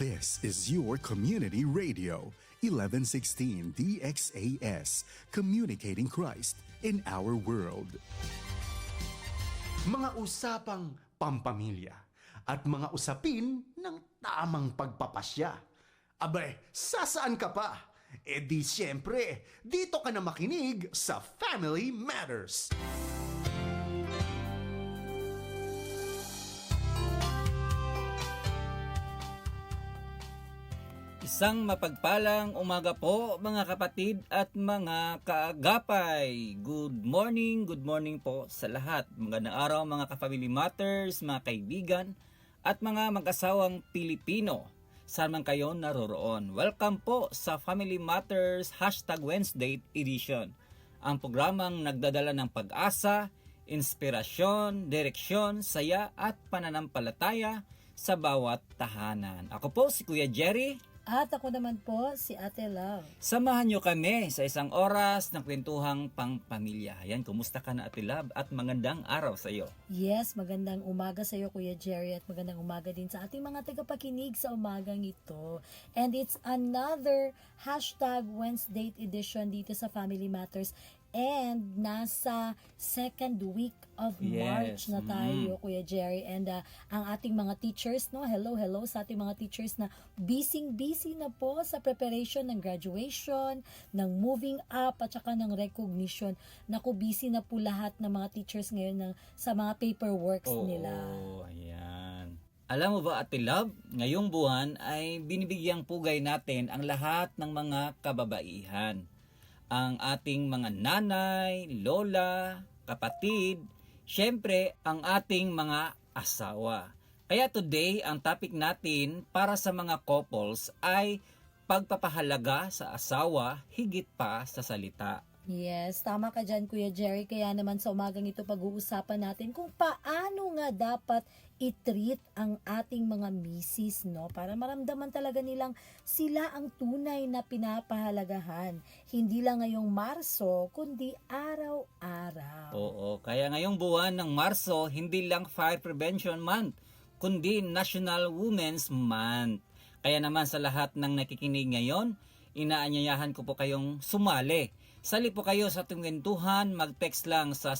This is your community radio, 1116 DXAS, communicating Christ in our world. Mga usapang pampamilya at mga usapin ng tamang pagpapasya. Abay, sasaan ka pa? E di siyempre, dito ka na makinig sa Family Matters. Isang mapagpalang umaga po mga kapatid at mga kaagapay. Good morning po sa lahat. Magandang araw mga ka-Family Matters, mga kaibigan at mga mag-asawang Pilipino. Saan man kayo naroroon. Welcome po sa Family Matters #Wednesday edition. Ang programang nagdadala ng pag-asa, inspirasyon, direksyon, saya at pananampalataya sa bawat tahanan. Ako po si Kuya Jerry. At ako naman po, si Ate Love. Samahan nyo kami sa isang oras ng kwentuhang pangpamilya. Ayan, kumusta ka na Ate Love at magandang araw sa iyo. Yes, magandang umaga sa iyo Kuya Jerry at magandang umaga din sa ating mga tagapakinig sa umagang ito. And it's another #Wednesday edition dito sa Family Matters. And nasa second week of March na tayo, Kuya Jerry. And ang ating mga teachers, no? Hello sa ating mga teachers na busy na po sa preparation ng graduation, ng moving up, at saka ng recognition. Naku, busy na po lahat ng mga teachers ngayon sa mga paperworks nila. Oo, ayan. Alam mo ba Ate Love, ngayong buwan ay binibigyang pugay natin ang lahat ng mga kababaihan. Ang ating mga nanay, lola, kapatid, syempre ang ating mga asawa. Kaya today, ang topic natin para sa mga couples ay pagpapahalaga sa asawa higit pa sa salita. Yes, tama ka dyan Kuya Jerry. Kaya naman sa umagang ito pag-uusapan natin kung paano nga dapat i-treat ang ating mga misis, no? Para maramdaman talaga nilang sila ang tunay na pinapahalagahan. Hindi lang ngayong Marso, kundi araw-araw. Oo, kaya ngayong buwan ng Marso, hindi lang Fire Prevention Month, kundi National Women's Month. Kaya naman sa lahat ng nakikinig ngayon, inaanyayahan ko po kayong sumali. Sali po kayo sa ating kwentuhan, mag-text lang sa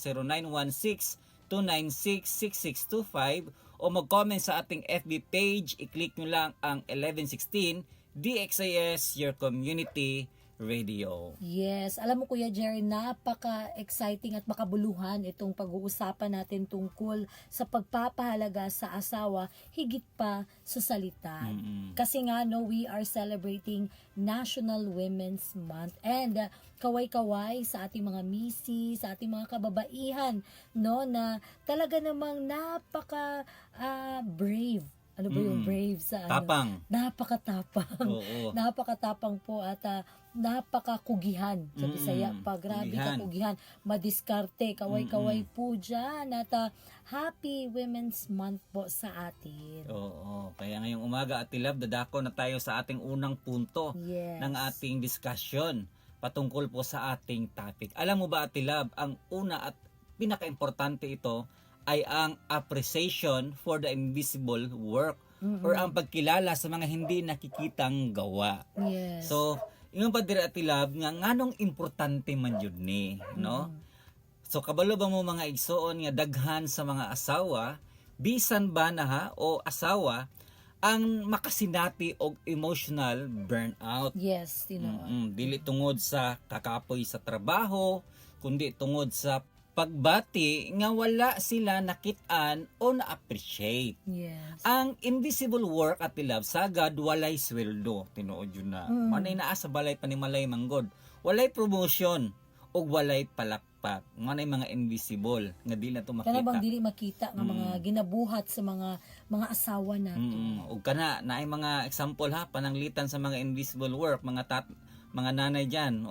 0916-296-6625 o mag-comment sa ating FB page, i-click nyo lang ang 1116 DXAS, your community radio. Yes, alam mo Kuya Jerry, napaka-exciting at makabuluhan itong pag-uusapan natin tungkol sa pagpapahalaga sa asawa higit pa sa salita. Kasi nga no, we are celebrating National Women's Month and kaway-kaway sa ating mga misi, sa ating mga kababaihan, no, na talaga namang napaka brave. Ano ba yung brave sa Tapang. Napakatapang. Oo. Napakatapang po at napakakugihan sa Bisaya. Grabe kakugihan. Madiskarte, kaway-kaway po dyan. At Happy Women's Month po sa atin. Oo, kaya ngayong umaga Ate Love, dadako na tayo sa ating unang punto ng ating discussion patungkol po sa ating topic. Alam mo ba Ate Love, ang una at pinaka-importante ito ay ang appreciation for the invisible work or ang pagkilala sa mga hindi nakikitang gawa. Yes. So, yung pa dira Ate Love, nga nganong importante man yun ni, no? So, kabalo ba mo mga igsoon nga daghan sa mga asawa, bisan ba na ha o asawa, ang makasinati og emotional burnout. Yes, Dili tungod sa kakapoy sa trabaho, kundi tungod sa pagbati nga wala sila nakit-an o na-appreciate. Yes. Ang invisible work Ate Love, sagad walay sweldo, tinuod yun na. Manay naa sa balay panimalay manggod. Walay promotion o walay palakpak. Manay mga invisible nga di na to makita. Kana bang dili makita nga mga ginabuhat sa mga asawa nato. O kana naay mga example ha, pananglitan sa mga invisible work, mga nanay diyan.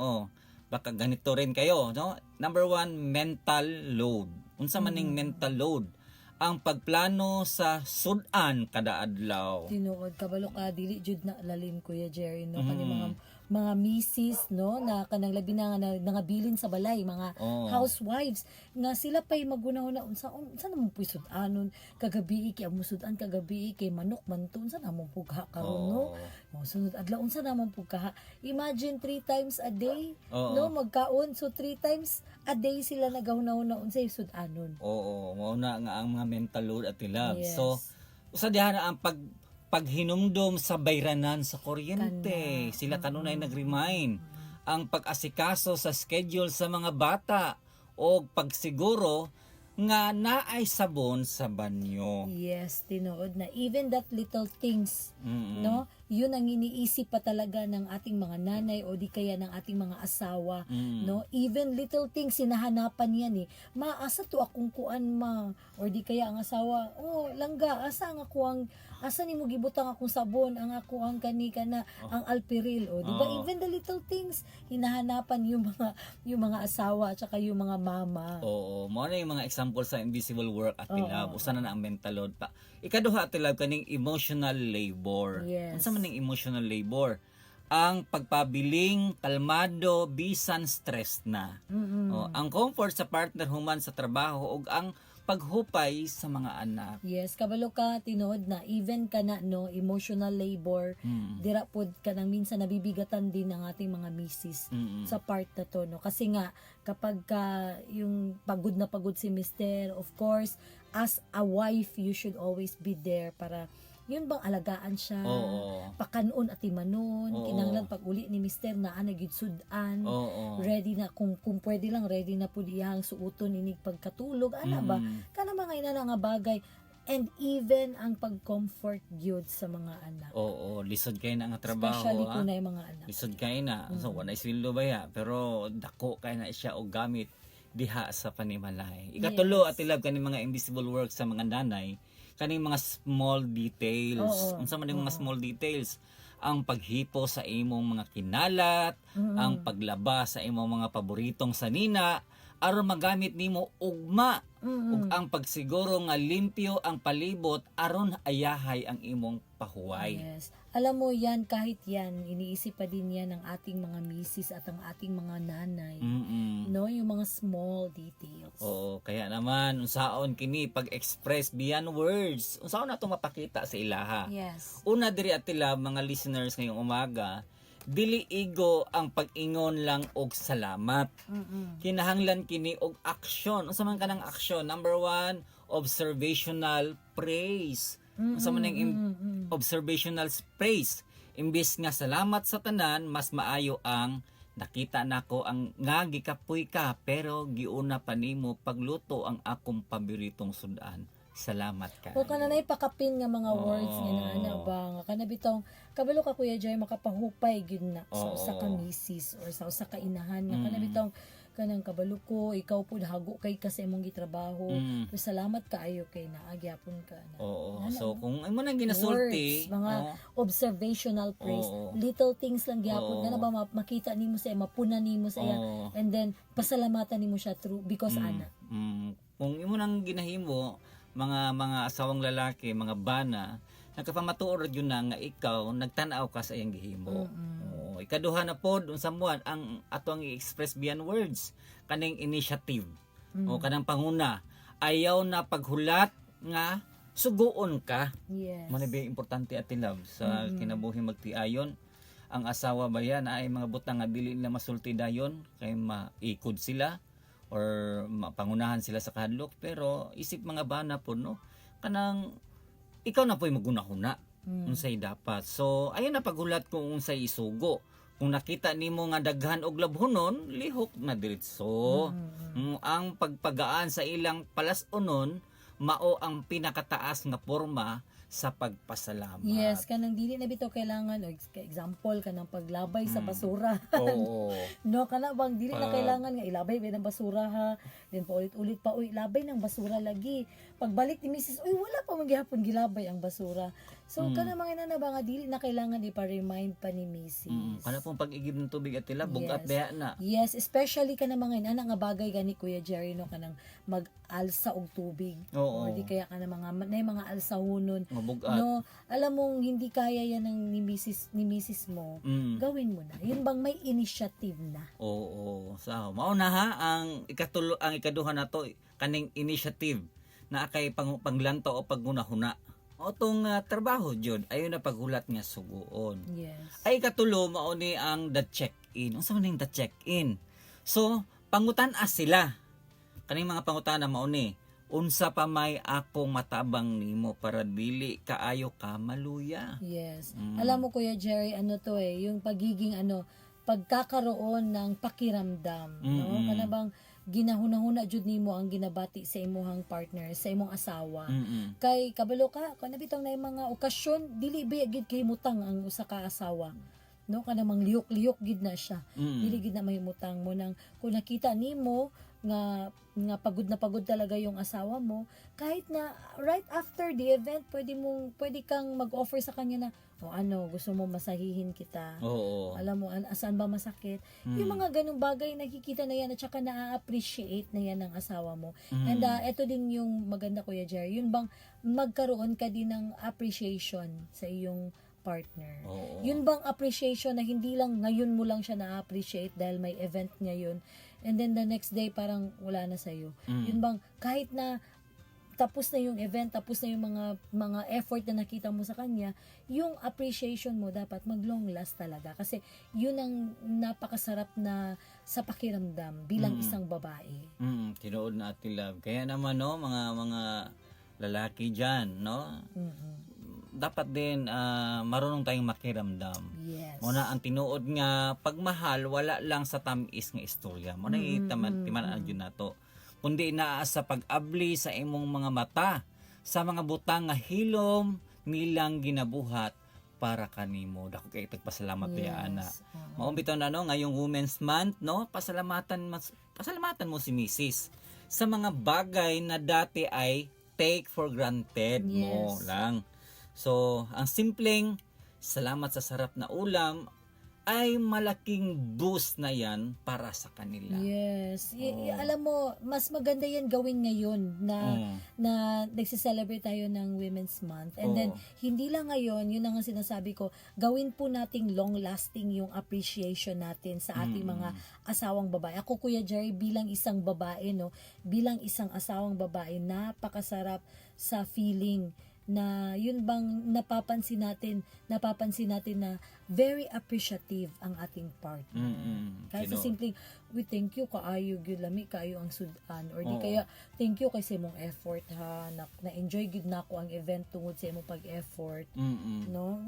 Baka ganito rin kayo, no? Number 1, mental load. Unsa maning mental load? Ang pagplano sa sudan kada adlaw. Tinuod kabalo ka dili jud na lalim Kuya Jerry no kani mga mga misis no na kanang labi na nga nangabilin sa balay, mga Oo. housewives nga sila pay magunahuna unsa namon puy sudanon kagabi kay amusudan kagabi kay manok manto unsa namon pugha karon no. Oo. O sunod adlaw unsa namon pugha. Imagine 3 times a day Oo. no magkaon, so 3 times a day sila nagahuna-huna unsay sudanon. Oo, mao na nga ang mga mental load at love. Yes. So, usa diha na ang paghinumdom sa bayranan sa Kana. kuryente. Sila kanunay nag-remind ang pag-asikaso sa schedule sa mga bata o pagsiguro nga naay sabon sa banyo. Yes, tinuod na. Even that little things, Mm-mm. no? Yun ang iniisip pa talaga ng ating mga nanay o di kaya ng ating mga asawa, Mm. no? Even little things, sinahanapan yan eh. Maasa to akong kuan ma. Or di kaya ang asawa, oh, langga, asa ni mo gibutang akong sabon, ang ako ang kani kana, ang alpiril, o di ba? Oo. Even the little things, hinahanapan yung mga asawa at saka yung mga mama. Oo, mo na yung mga example sa invisible work at Oo. love. Usa na ang mental load pa. Ikaduha at love kaning emotional labor. Yes. Unsa man ning emotional labor? Ang pagpabiling kalmado bisan stress na. Oh, ang comfort sa partner human sa trabaho ug ang paghupay sa mga anak. Yes, kabalo ka tinuod na even ka na no emotional labor dira pod ka nang minsan nabibigatan din ng ating mga misis sa part na to no kasi nga kapag ka yung pagod na pagod si mister, of course as a wife you should always be there para yun bang alagaan siya, Oo. pakanon at imanon, Oo. kinahanglan pag uli ni mister na gyud sudan. Oo. Ready na kung pwede lang ready na pud iyang suoton inig pagkatulog ana ba kana mga ina nga bagay, and even ang pag-comfort gyud sa mga anak, Oo, lisod kay na nga trabaho. especially ah. kung na mga anak. Lisod kay na. So wala sweldo ba ya? Pero dako kay na siya og gamit diha sa panimalay. Ikatulo at ilab kani mga invisible work sa mga nanay, kaning mga small details. Oo. Unsa man yung mga small details? Ang paghipo sa imong mga kinalat, ang paglaba sa imong mga paboritong sanina, aron magamit nimo ugma. Ug ang pagsiguro nga limpyo ang palibot aron ayahay ang imong pahuway. Yes. Alam mo yan, kahit yan, iniisip pa din yan ng ating mga misis at ang ating mga nanay. Mm-mm. No, yung mga small details. Oo, kaya naman unsaon kini pag-express beyond words. Unsaon nato mapakita sa ilaha? Yes. Una diri atila mga listeners ngayong umaga, dili igo ang pag-ingon lang og salamat. Kinahanglan kini og aksyon. Unsa man kanang aksyon? Number 1, observational praise. Unsa man ang observational praise? Imbis nga salamat sa tanan, mas maayo ang nakita nako ang nga gikapoy ka pero giuna pa nimo pagluto ang akong paboritong sudan. Salamat ka. O kananay pakapin nga mga words nga naana ba nga kana bitong kabalo ka Kuya Jay makapahupay gyud na sa usa ka misis or sa usa ka inahan nga kana bitong kanang kabalo ko ikaw pud hago kay kasi imong gitrabaho. Pero salamat kaayo kay naagyapon ka na. Oo. Ano, So kung imo nang ginasulti, words, mga observational praise, Oo. little things lang Oo. gyapon nga na ba makita nimo sa mapuna nimo sa iya, Oo. and then pasalamatan nimo siya through because ana. Kung imo nang ginahimo, mga asawang lalaki, mga bana, nagkapamatuod yun na nga ikaw nagtan-aw ka sa iyang gihimo. Oo, ikaduha na pod unsa muan ang ato ang i-express beyond words, kaning initiative. O kanang panguna, ayaw na paghulat nga suguon ka. Yes. Mo na ba importante at love sa kinabuhi magtiayon. Ang asawa ba yan ay mga butang nga dili nila masulti dayon kay maikod sila or mapangunahan sila sa kahadlok, pero isip mga bana po no kanang ikaw na po'y magunahuna unsay dapat. So ayon na paghulat kung unsay isugo. Kung nakita nimo nga daghan og labhonon, lihok na diretso. Ang pagpagaan sa ilang palasonon mao ang pinakataas nga porma sa pagpasalamat. Yes, kanang dili na bitaw kailangan o example kanang paglabay sa basura. Oo. No, kana bang dili na kailangan nga ilabay ba ng basura ha. Then paulit-ulit pa uy labay ng basura lagi. Pagbalik ni Mrs. uy wala pa magyapon gilabay ang basura. So kana mga na ba nga dili na kailangan ipa-remind pa ni Mrs. Kana pong pag-igib ng tubig at tila bugat Yes. diha na. Yes, especially kana mga ana nga bagay gani Kuya Jerry no kanang mag-alsa og tubig. Oo. Or di kaya kana mga alsahunon. Mabugat. No, alam mong hindi kaya yan ng ni Mrs. mo. Gawin mo na. Yun bang may initiative na. Oo. So, mao na ha ang ikaduha na to kaning initiative na kay panglanto o paggunahuna. O tong trabaho jud ayon na paghulat nga suguon. Yes. Ay katulo mao ni ang the check-in. Unsa man ning the check-in? So, pangutan-as sila. Kaning mga pangutana mao ni unsa pa may akong matabang nimo para dili kaayo ka maluya. Yes. Alam mo Kuya Jerry, ano to yung pagiging pagkakaroon ng pakiramdam, no? Kana bang ginahuna-huna jud nimo ang ginabati sa imong partner, sa imong asawa. Kay kabalo ka, kana bitong na mga okasyon dili ba gid kay mutang ang usa ka asawa. No, kana mang liyok-liyok gid na siya. Dili gid na mahimutang mo nang kung nakita nimo nga pagod talaga yung asawa mo, kahit na right after the event pwede kang mag-offer sa kanya na gusto mo masahihin kita. Oo. Alam mo asan ba masakit? Yung mga ganung bagay nakikita na yan at saka na-appreciate na yan ng asawa mo. And ito din yung maganda Kuya Jerry, yun bang magkaroon ka din ng appreciation sa iyong partner. Oo. Yun bang appreciation na hindi lang ngayon mo lang siya na-appreciate dahil may event ngayon and then the next day parang wala na sa'yo. Yun bang kahit na tapos na yung event, tapos na yung mga effort na nakita mo sa kanya, yung appreciation mo dapat mag-long last talaga. Kasi yun ang napakasarap na sa pakiramdam bilang isang babae. Tinuod na Ate Love. Kaya naman no, mga lalaki diyan, no? Dapat din marunong tayong makiramdam. Yes. Muna ang tinuod nga pagmahal wala lang sa tamis nga istorya. Muna timan yun nato. Kundi naa sa pag-abli sa imong mga mata sa mga butang nga hilom nilang ginabuhat para kanimo. Dako kay tagpasalamat ya ana. Mao bitaw na ngayong Women's Month no, pasalamatan mo si Mrs. sa mga bagay na dati ay take for granted mo lang. So, ang simpleng salamat sa sarap na ulam ay malaking boost na yan para sa kanila. Yes. Alam mo, mas maganda yan gawin ngayon na nagse-celebrate tayo ng Women's Month. And then, hindi lang ngayon, yun ang sinasabi ko, gawin po nating long-lasting yung appreciation natin sa ating mga asawang babae. Ako, Kuya Jerry, bilang isang babae, bilang isang asawang babae, napakasarap sa feeling na yun bang napapansin natin na very appreciative ang ating partner. Kahit sa simpleng, we thank you kaayo gyud lami kaayo ang sudan or di kaya thank you kay sa imong effort ha na-enjoy gyud nako ang event tungod sa imong pag-effort. No?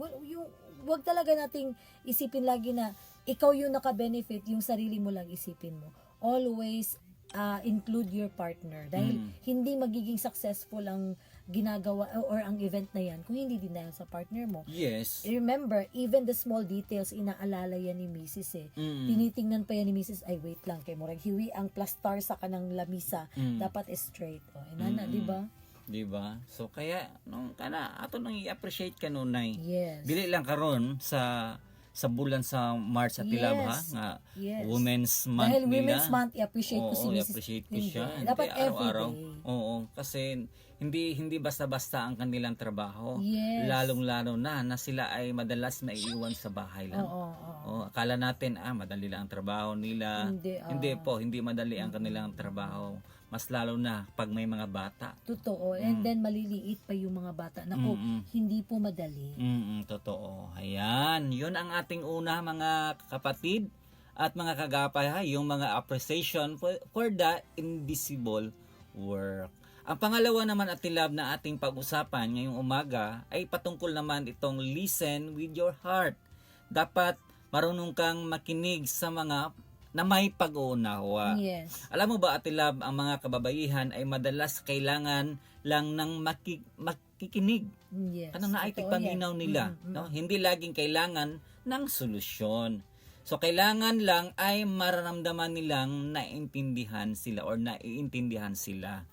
Wag talaga nating isipin lagi na ikaw yung naka-benefit, yung sarili mo lang isipin mo. Always include your partner dahil hindi magiging successful ang ginagawa or ang event na yan kung hindi din dahil sa partner mo. Yes. Remember, even the small details inaalala yan ni Mrs. Tinitingnan pa yan ni Mrs. Ay wait lang kay murag hiwi ang plaster sa kanang lamisa dapat straight. Inana, di ba? Di ba? So kaya nung ato nang i-appreciate kanunay. Yes. Dili lang karon sa bulan sa March at Love ha nga Women's Month dahil nila. Women's Month i-appreciate ko si Mrs. I-appreciate ko siya. Dapat Hindi everyday. Oo, kasi hindi basta-basta ang kanilang trabaho. Yes. Lalong-lalo na sila ay madalas naiiwan sa bahay lang. Akala natin madali lang ang trabaho nila. Hindi madali ang kanilang trabaho. Mas lalo na pag may mga bata. Totoo. And then maliliit pa yung mga bata. Naku, hindi po madali. Totoo. Ayan, yun ang ating una mga kapatid at mga kagapay ha, yung mga appreciation for the invisible work. Ang pangalawa naman at Love na ating pag-usapan ngayong umaga ay patungkol naman itong listen with your heart. Dapat marunong kang makinig sa mga na may pag-uunawa. Yes. Alam mo ba Ate Love, ang mga kababaihan ay madalas kailangan lang ng makikinig. Yes. Kanang naaitig paminaw nila. No? Hindi laging kailangan ng solusyon. So, kailangan lang ay mararamdaman nilang naintindihan sila or naiintindihan sila.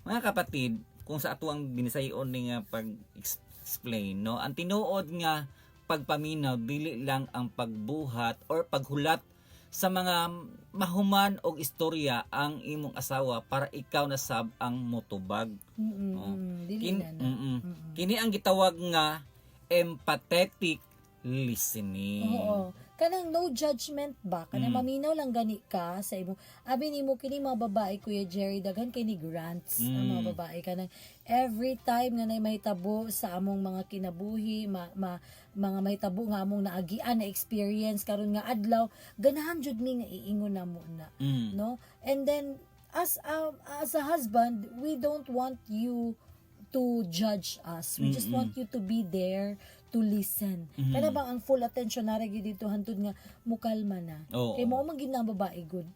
Mga kapatid, kung sa atuang binisayon ni nga explain, no? Ang tinuod nga pagpaminaw dili lang ang pagbuhat or paghulat sa mga mahuman og istorya ang imong asawa para ikaw na sab ang motubag. Dili na na. Kini ang gitawag nga empathetic listening. Oo. Kanang no judgment ba? Kanang maminaw lang gani ka sa imo. Abi nimo kini mga babae, Kuya Jerry, daghan kay ni grants ang mga babae kanang every time nga nay mahitabo sa among mga kinabuhi, mga mahitabo nga among naagian na experience karon nga adlaw, ganahan jud mi nga iingon namo na, no? And then as a husband, we don't want you to judge us. We just want you to be there to listen. Kaya bang ang full attention na gyud dito hantud nga mukalma na. Oo. Kay mao man gid na ang babae good.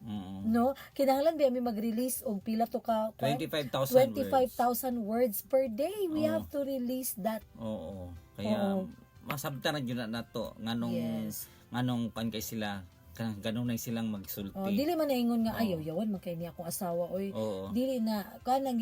No? Kinahanglan ba mi mag-release og pila to ka 25,000 words per day. We have to release that. Oo. Kaya Oo. masabtan na gyud na to nganong Yes. nganong kan kay sila ganun na silang magsulti. Oh, dili man naingon nga ayaw yawan man kay niya akong asawa oy. Oo. Dili na kanang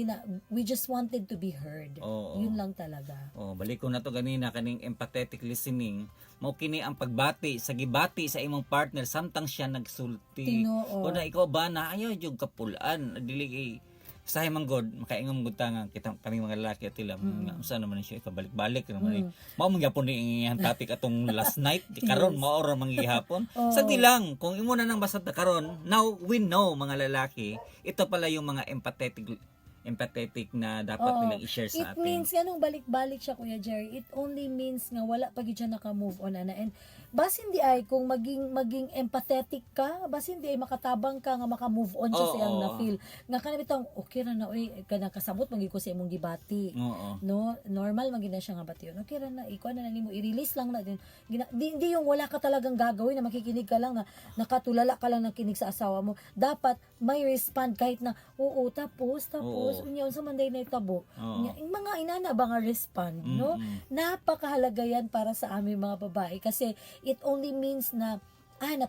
we just wanted to be heard. Oo. Yun lang talaga. Oh, balik ko na to ganina kaning empathetic listening. Mao kini ang pagbati sa gibati sa imong partner samtang siya nagsulti. Tinuod. O na ikaw ba na ayaw jud kapulan dili sahay man god makaingom gud ta nga kita kami mga lalaki at tila unsa naman siya ikabalik-balik naman mao man gyapon ni iyang topic atong last night karon mao ra man gihapon sagdi lang kung imo na nang basad na karon now we know mga lalaki ito pala yung mga empathetic na dapat Oo. nilang i-share sa It atin. means ganung balik-balik siya, Kuya Jerry. It only means nga wala pa gid siya naka-move on ana. And basin di ay kung maging empathetic ka, basin di ay makatabang ka nga maka-move on siya sa iyang Oo. na-feel. Nga kana bitang okay ra na oy kanang kasabot man gid ko sa imong gibati. Oo. No, normal man gid na siya nga bation. Okay ra na ikaw na nimo i-release lang na din. Di yung wala ka talagang gagawin na makikinig ka lang na nakatulala ka lang ng kinig sa asawa mo. Dapat may respond kahit na oo tapos Oo. unya unsa man day na itabo. Oo. Yung mga inana ba nga respond, no? Napakahalaga yan para sa aming mga babae kasi it only means na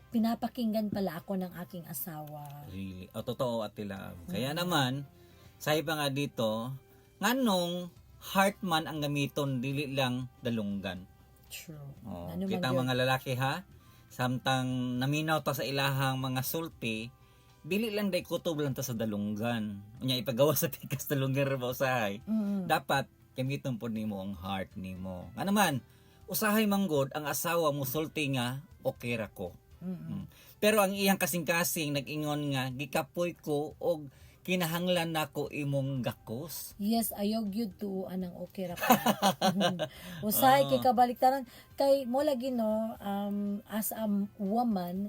pinapakinggan pala ako ng aking asawa. Really. O, totoo at tila. Kaya naman, sabi pa nga dito, nganong heart man ang gamiton, dili lang dalunggan. True. O, Ano man kita yun? mga lalaki ha, samtang naminaw ta sa ilahang mga sulti, dili lang day kutob lang ta sa dalunggan. Unya ipagawa sa tikas dalunggan ra ba usahay. Dapat gamiton po nimo ang heart nimo. Nga naman, usahay manggod ang asawa mo sulti nga okay ra ko. Pero ang iyang kasing-kasing nag-ingon nga gikapoy ko og kinahanglan nako imong gakos. Yes, ayaw gyud tuuan ng okay ra ka. Usahay kay kabaliktaran kay mo lagi no as a woman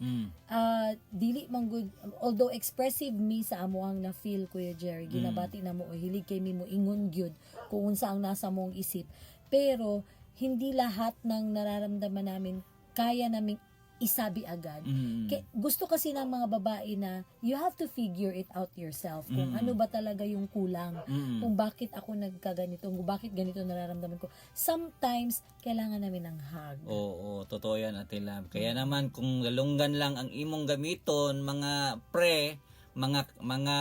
dili man good although expressive mi sa amuang na feel Kuya Jerry ginabati na mo o hilig kay mi mo ingon gyud kung unsa ang nasa mong isip pero hindi lahat ng nararamdaman namin kaya naming isabi agad. Gusto kasi ng mga babae na you have to figure it out yourself kung ano ba talaga yung kulang, kung bakit ako nagkaganito, kung bakit ganito nararamdaman ko. Sometimes, kailangan namin ng hug. Oo, totoo yan Ate Lab. Kaya naman kung galunggan lang ang imong gamiton, mga mga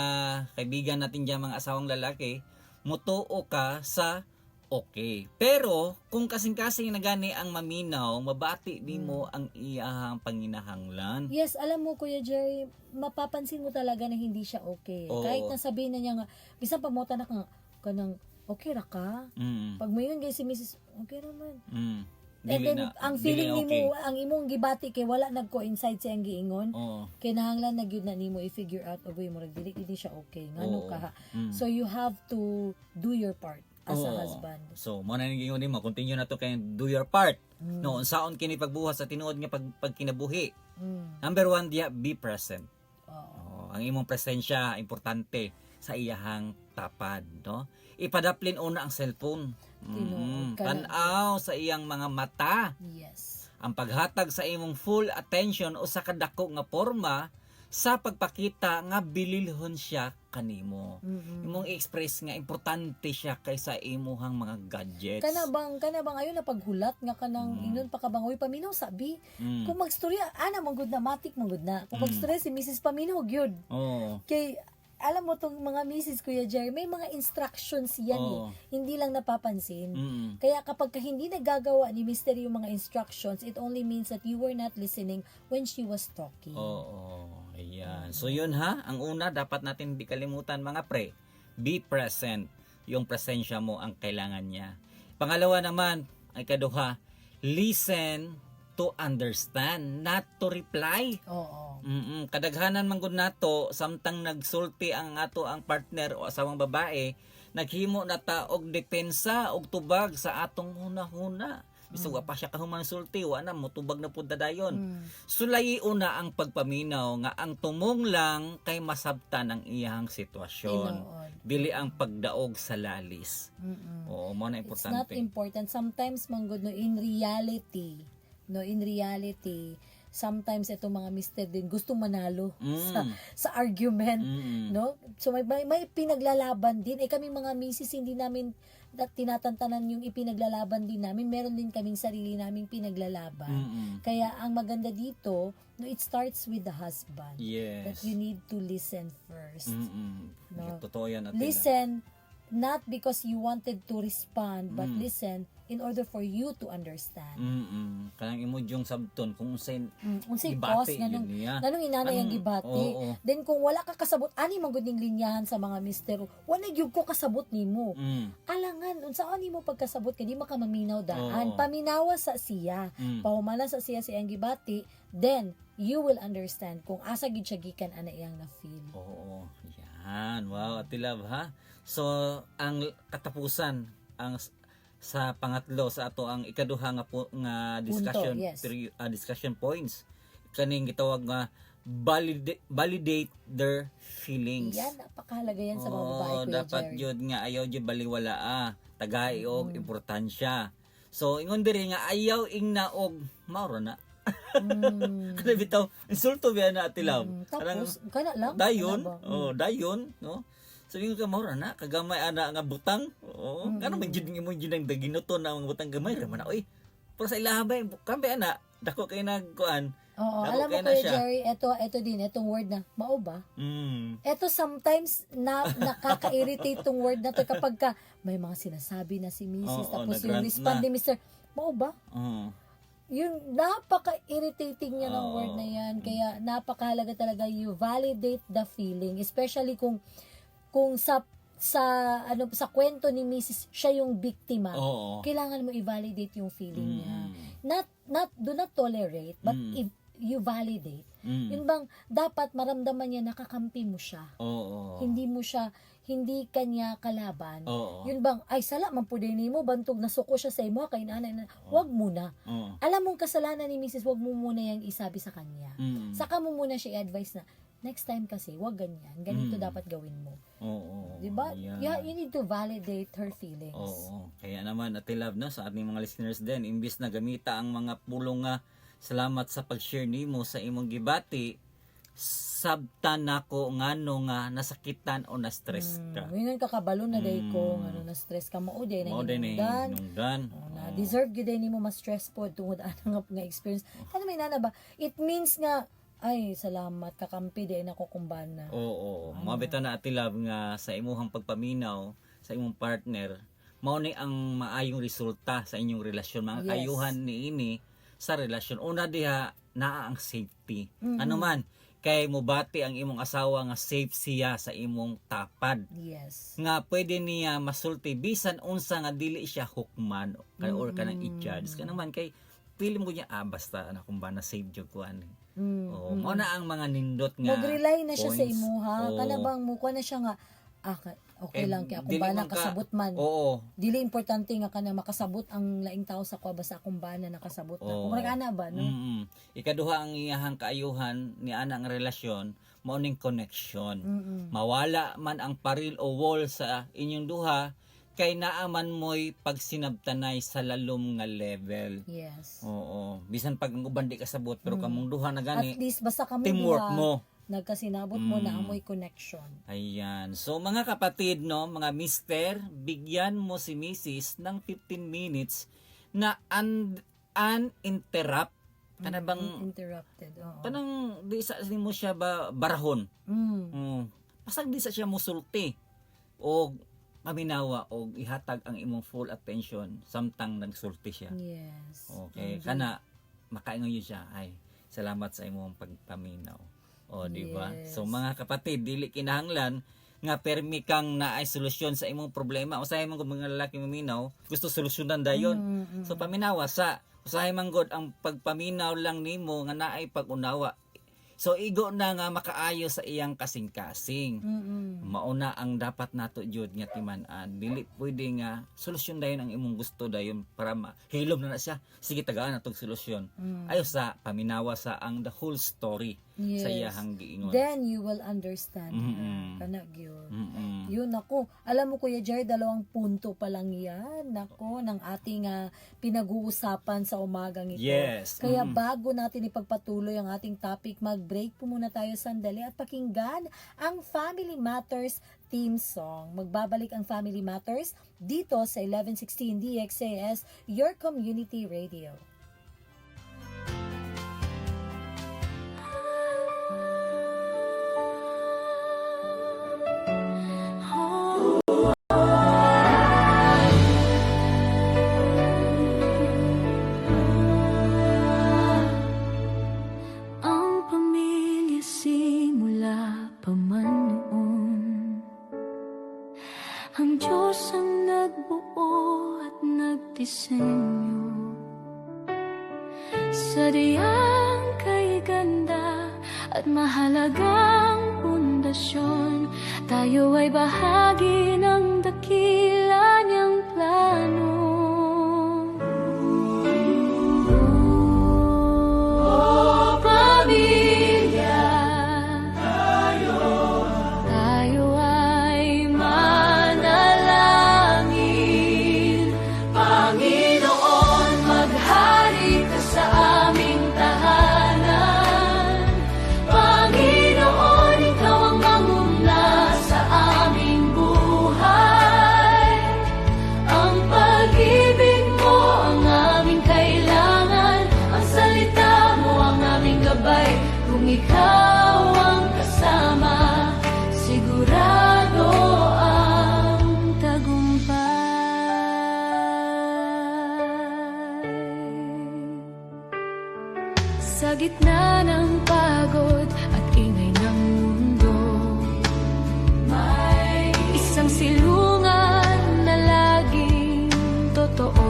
kaibigan natin diyan mga asawang lalaki, mutuo ka sa okay. Pero kung kasing-kasing na gani ang maminaw, mabati nimo ang iyahang panginahanglan. Yes, alam mo Kuya Jerry, mapapansin mo talaga na hindi siya okay. Oo. Kahit nasabihin na niya nga, bisan pamota na ka ng okay ra ka. Pag mo yun si Mrs. okay naman. And Dili then, na, ang dili feeling na nimo, ang imong gibati kay wala nagko-inside sa iyang giingon. Oo. Kinahanglan na gyud na nimo i-figure out oboy mo dili siya okay. Ngano Oo. ka ha? So you have to do your part as a Oo. husband. So, mo na gingon nimo, continue na to kay do your part. No, unsaon kini pagbuhat sa tinuod nga pagkinabuhi. Number 1 diya, be present. Oo. Ang imong presensya importante sa iyahang tapad, no? Ipadaplin una ang cellphone. Tinuod ka. Tan-aw sa iyang mga mata. Yes. Ang paghatag sa imong full attention o sa kadako nga porma sa pagpakita nga bililhon siya kanimo. Imong i-express nga importante siya kaysa imuhang mga gadgets. Kana bang ayon na paghulat nga kanang inon pa ka bang uy paminaw sabi. Kung magstorya ana man gud na matik man gud na. Kung magstorya si Mrs. Paminaw gyud. Oo. Kay alam mo tong mga misis Kuya Jerry, may mga instructions yan Oo. Hindi lang napapansin. Mm. Kaya kapag hindi nagagawa ni Mister yung mga instructions, it only means that you were not listening when she was talking. Oo, ayan. So yun ha, ang una dapat natin hindi kalimutan mga pre, be present. Yung presensya mo ang kailangan niya. Pangalawa naman, ay kaduha, listen to understand, not to reply. Oo. Kadaghanan man gud nato samtang nagsulti ang ato ang partner o asawang babae, naghimo na ta og depensa og tubag sa atong hunahuna. Bisag wa pa siya kahuman sulti, wa na mo tubag na pud dayon. Sulayi una ang pagpaminaw nga ang tumong lang kay masabtan ang iyang sitwasyon. Tinuod. Dili ang pagdaog sa lalis. Oo, mo na It's not importante. important. Sometimes, manggod, in reality, sometimes itong mga mister din gusto manalo sa argument, no? So may pinaglalaban din. Kami mga misis hindi namin tinatantanan yung ipinaglalaban din namin. Meron din kaming sarili naming pinaglalaban. Kaya ang maganda dito, no, it starts with the husband. That Yes. you need to listen first. No? Totoo yan natin. Listen not because you wanted to respond, but listen in order for you to understand. Kanang imo yung sabton kung unsay Unsay gibati cause yun niya. nganong inanay ang gibati. Oo. Then kung wala ka kasabot ani man gud ning linyahan sa mga mister, wala gyud ko kasabot nimo. Alangan unsa ani mo pagkasabot kay di makaminaw daan. Oo. Paminawa sa siya. Pahumala sa siya ang gibati, then you will understand kung asa gid siya gikan ana iyang na feel. Oo. Yan. Wow, Ate Love ha. So, ang katapusan ang sa pangatlo sa ato ang ikaduha nga nga discussion yes. discussion points kaning gitawag nga validate their feelings. Yan napakahalaga yan sa mga babae Oo, Kuya dapat Jerry. yun nga ayaw jud baliwala tagay og importansya. So ingon diri nga ayaw ingna og mauro na. Kada bitaw insulto biya na Ate Love. Tapos kana lang. Dayon, kana ba? dayon, no? Sabi ko ka maura na kagamay ana nga butang. Oo, kano man jud imo jud ang daginuto na ang butang gamay ra man na oy. Pero sa ilaha ba kambe ana dako kay nagkuan. Oo, Dako alam mo kay na Kuya siya. Jerry, ito din, itong word na, mao ba? Mm. Ito sometimes nakaka-irritate tong word na to kapag ka, may mga sinasabi na si Mrs. Oo, tapos yung nag-rant respond na. ni Mr. Mao ba? Oo. Yung napaka-irritating niya ng Oo. word na yan. Kaya napakahalaga talaga you validate the feeling. Especially kung sa kwento ni Mrs. siya yung biktima. Oo. Kailangan mo i-validate yung feeling niya. Mm. Do not tolerate, but if you validate. Yun bang dapat maramdaman niya nakakampi mo siya. Oo. Hindi kanya kalaban. Oo. Yun bang ay sala man pud nimo bantog nasuko siya sa imo kay nanay na wag muna. Oo. Alam mong kasalanan ni Mrs. wag mo muna yang isabi sa kanya. Saka mo muna siya i-advise na next time kasi wag ganyan. Ganito dapat gawin mo. Oo. 'Di ba? Yeah. You need to validate her feelings. Oo. Kaya naman Ate Love no sa ating mga listeners din imbis na gamita ang mga pulong nga salamat sa pag-share nimo sa imong gibati sabtan nako ngano nga nasakitan o na-stress ka. Ngayon kakabalo na day ko ngano na stress ka mao day na Mao din hinungdan. nungdan. Na deserve gyud day nimo ma-stress pod tungod ana nga experience. Kana may nana ba? It means nga ay salamat kakampi day nako kumbana. Oo. Mabita na Ate Love nga sa imuhang pagpaminaw sa imong partner mao ni ang maayong resulta sa inyong relasyon mga Yes. kayuhan niini sa relasyon. Una diha naa ang safety. Ano man kay mobati ang imong asawa nga safe siya sa imong tapad. Yes. Nga pwede niya masulti bisan unsa nga dili siya hukman or kanang i-judge. Kana man kay pili mo niya basta ana kung ba na safe jud ko ani. Oo, mao na ang mga nindot nga. Mag-rely na siya sa points. imuha. Oo. Kana bang mukha na siya nga okay lang kay akong dili bana man ka- kasabot man. Oo. Dili importante nga kana makasabot ang laing tao sa kuha basta akong bana nakasabot na. Oo. Kung ana ba no? Ikaduha ang iyahang kaayuhan ni ana nga relasyon mao ning connection. Mawala man ang paril o wall sa inyong duha kay naa man mo'y pagsinabtanay sa lalom nga level. Yes. Oo. Bisan pag ang uban di kasabot pero kamong duha na At gani least basta kamo teamwork duha, mo. nagkasinabot mo na amoy connection. Ayan. So mga kapatid, no, mga mister, bigyan mo si Mrs. ng 15 minutes na uninterrupt. Kana bang Interrupted. Oo. kanang di sa mo siya ba barahon. Mm. pasag di sa siya musulti o paminawa o ihatag ang imong full attention samtang nagsulti siya. Yes. Okay, Indeed. kana makaingon yun siya, ay salamat sa imong pagpaminaw. O di ba? Yes. So mga kapatid, dili kinahanglan nga permi kang naay solusyon sa imong problema. Usahay man gud mga lalaki maminaw, gusto solusyonan dayon. So paminawa sa usahay man gud ang pagpaminaw lang nimo nga naay pag-unawa. So igo na nga makaayo sa iyang kasing-kasing. Mauna ang dapat nato jud nga timan-an. Dili pwede nga solusyon dayon ang imong gusto dayon para mahilom na siya. Sige tagaan natong solusyon. Ayo sa paminawa sa ang the whole story sa Yes. iyang giingon. Then you will understand Mm-mm. her. Kana gyud. Mm-mm. Yun, ako. Alam mo, Kuya Jerry, 2 punto pa lang yan. Nako, ng ating pinag-uusapan sa umagang ito. Yes. Kaya bago natin ipagpatuloy ang ating topic, mag-break po muna tayo sandali at pakinggan ang Family Matters theme song. Magbabalik ang Family Matters dito sa 1116 DXAS, your community radio. Ang pamilya simula pa man noon, ang Diyos ang nagbuo at nagdisenyo. Sadyang kay ganda at mahalagang pundasyon, tayo ay bahagi ng dakila niyang plano. Pamilya, tayo ay manalangin. Panginoon, maghari ka sa aming tahanan. Panginoon, ikaw ang manguna sa aming buhay. Ang pag-ibig mo ang aming kailangan. Ang salita mo ang aming gabay. Kung ikaw ang kasama, sigurado ang tagumpay. Sa gitna ng pagod at ingay ng mundo, may isang silungan na laging totoo.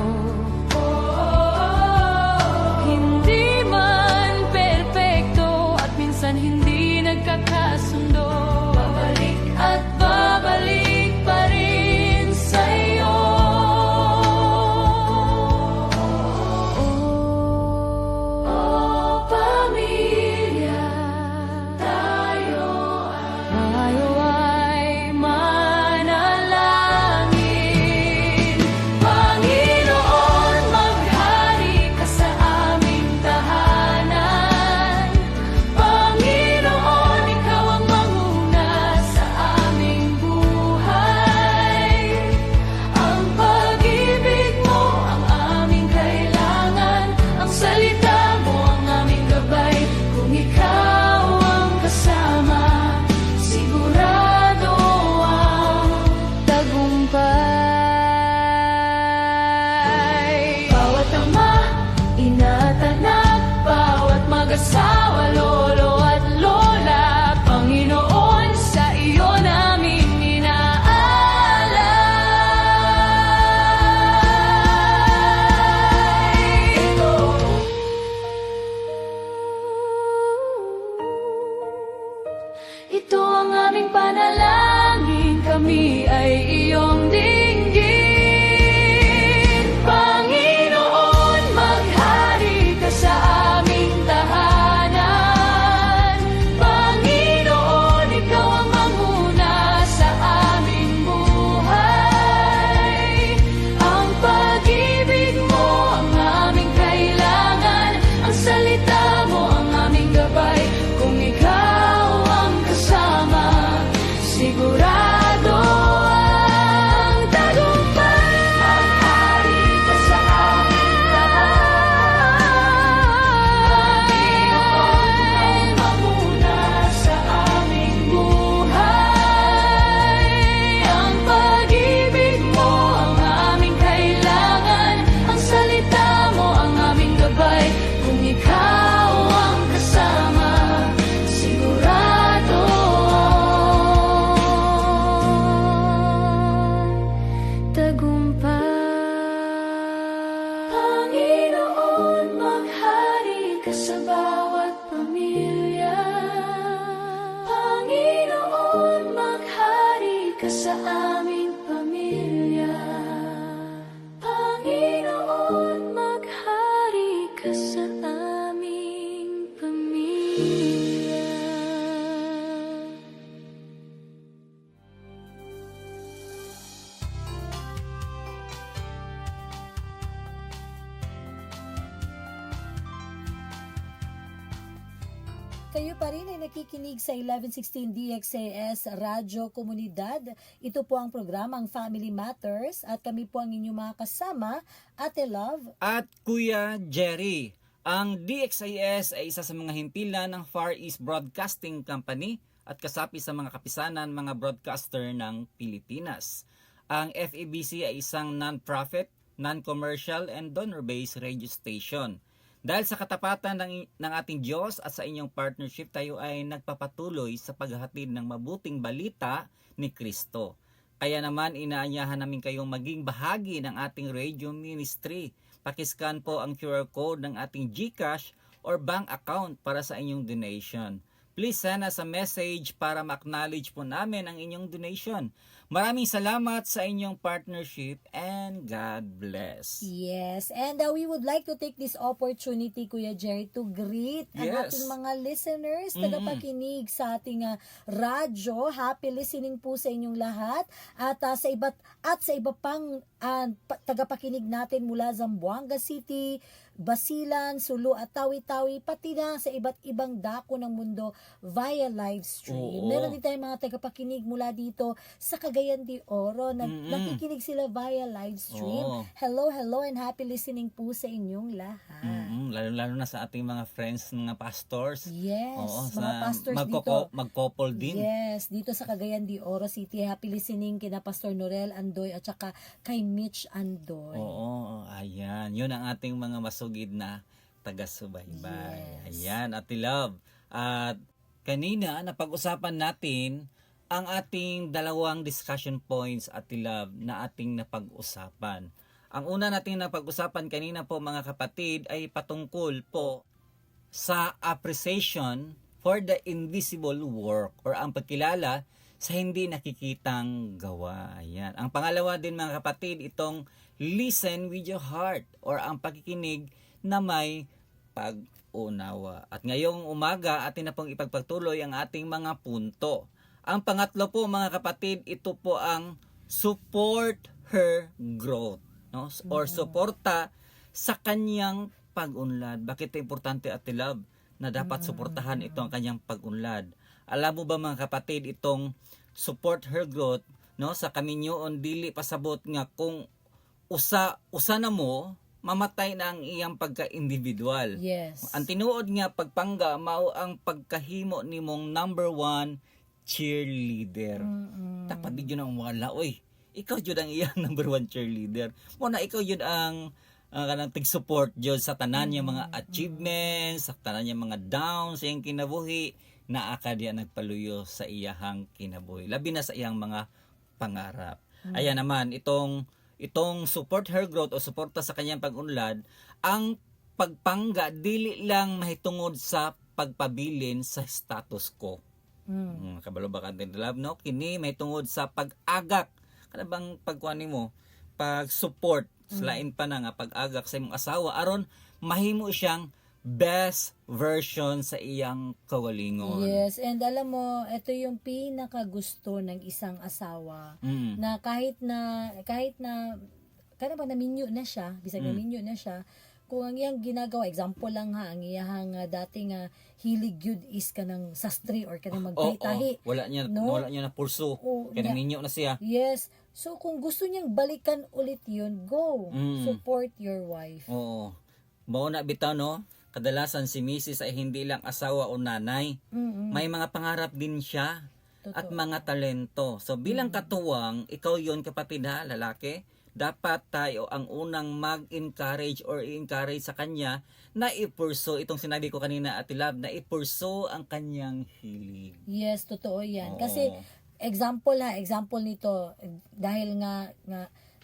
Hindi man perpekto at minsan hindi nagkakasundo, babalik at babalik pa rin sa'yo. Pamilya, tayo ay manalangin. Panginoon, maghari ka sa aming tahanan. Panginoon, ikaw ang manguna sa aming buhay. Ang pag-ibig mo ang aming kailangan. Ang salita mo ang aming gabay. Kung ikaw ang kasama, sigurado ang tagumpay. Bawat ama, ina't anak, bawat mag-asawa, lolo at lola, Panginoon, sa iyo namin inaalay. Ito ang aming panalangin, kami ay iyong dinggin. Panginoon, maghari ka sa aming tahanan. Panginoon, ikaw ang manguna sa aming buhay. Ang pag-ibig mo ang aming kailangan. Ang salita mo ang aming gabay. Kung ikaw ang kasama, sigurado ang sa aming pamilya. Panginoon, maghari ka sa aming pamilya. Kayo pa rin ay nakikinig sa 1116 DXAS Radyo Komunidad. Ito po ang programang Family Matters at kami po ang inyong mga kasama, Ate Love. At Kuya Jerry, ang DXIS ay isa sa mga himpilan ng Far East Broadcasting Company at kasapi sa mga kapisanan mga broadcaster ng Pilipinas. Ang FEBC ay isang non-profit, non-commercial and donor-based radio station. Dahil sa katapatan ng ating Diyos at sa inyong partnership, tayo ay nagpapatuloy sa paghahatid ng mabuting balita ni Kristo. Kaya naman inaanyahan namin kayong maging bahagi ng ating radio ministry. Pakiscan po ang QR code ng ating GCash or bank account para sa inyong donation. Please send us a message para ma-acknowledge po namin ang inyong donation. Maraming salamat sa inyong partnership and God bless. Yes, and we would like to take this opportunity, Kuya Jerry, to greet ang Yes. ating mga listeners, tagapakinig sa ating radyo. Happy listening po sa inyong lahat at sa iba pang tagapakinig natin mula Zamboanga City, Basilan, Sulu at Tawi-Tawi, pati na sa iba't ibang dako ng mundo via live stream. Oo. Meron din tayong mga tagapakinig mula dito sa Cagayan de Oro. Nakikinig sila via live stream. Oo. Hello, and happy listening po sa inyong lahat. Lalo na sa ating mga friends, mga pastors. Yes, Oo, mga pastors dito. Mag-couple din. Yes, dito sa Cagayan de Oro City. Happy listening kina Pastor Norel Andoy at saka kay Mitch Andoy. Oo, ayan. Yun ang ating mga masugid na taga-subaybay. Yes. Ayan, Ate Love. At kanina, napag-usapan natin ang ating dalawang discussion points, Ate Love, na ating napag-usapan. Ang una nating napag-usapan kanina po mga kapatid ay patungkol po sa appreciation for the invisible work or ang pagkilala sa hindi nakikitang gawa. Ayan. Ang pangalawa din mga kapatid, itong listen with your heart or ang pakikinig na may pag-unawa. At ngayong umaga atin na pong ipagpatuloy ang ating mga punto. Ang pangatlo po mga kapatid, ito po ang support her growth, no? Or suporta sa kanyang pag-unlad. Bakit ito importante, Ate Love, na dapat suportahan ito ang kanyang pag-unlad? Alam mo ba mga kapatid, itong support her growth, no, sa kaminyoon dili pasabot nga kung usa na mo mamatay na ang iyang pagka-individual. Yes. Ang tinuod nga pagpangga mao ang pagkahimo nimong number 1 cheerleader. Dapat di yun ang wala, oy. Ikaw yun ang iyang number 1 cheerleader. Muna ikaw yun ang kanang tig-support jud sa tanan niya mga achievements, sa tanan niya mga downs sa iyang kinabuhi, naa ka diya nagpaluyo sa iyahang kinabuhi. Labi na sa iyang mga pangarap. Ayan naman, itong support her growth o suporta sa kanyang pag-unlad, ang pagpangga dili lang mahitungod sa pagpabilin sa status quo. Kabalo ba kantin love, no? Kini mahitungod sa pag-agak. Kana bang pagkuan nimo? Pag-support, lain pa na nga pag-agak sa imong asawa aron mahimo siyang best version sa iyang kawalingon. Yes, and alam mo, ito yung pinakagusto ng isang asawa na kahit na kana ba naminyo na siya, bisag naminyo na siya, kung ang iyang ginagawa, example lang ha, ang iyang dating hilig yun is kanang sastre or kanang magtahi-tahi. Wala niya na pulso. Kaya minyo na siya. Yes. So kung gusto niyang balikan ulit yun, go. Support your wife. Oo. Mao na bitaw, no? Kadalasan si Mrs. ay hindi lang asawa o nanay. May mga pangarap din siya. Totoo. At mga talento. So bilang katuwang, ikaw yon kapatid ha, lalaki, dapat tayo ang unang mag-encourage or i-encourage sa kanya na ipurso, itong sinabi ko kanina, Ate Love, na ipurso ang kanyang hilig. Yes, totoo yan. Oo. Kasi example nito, dahil nga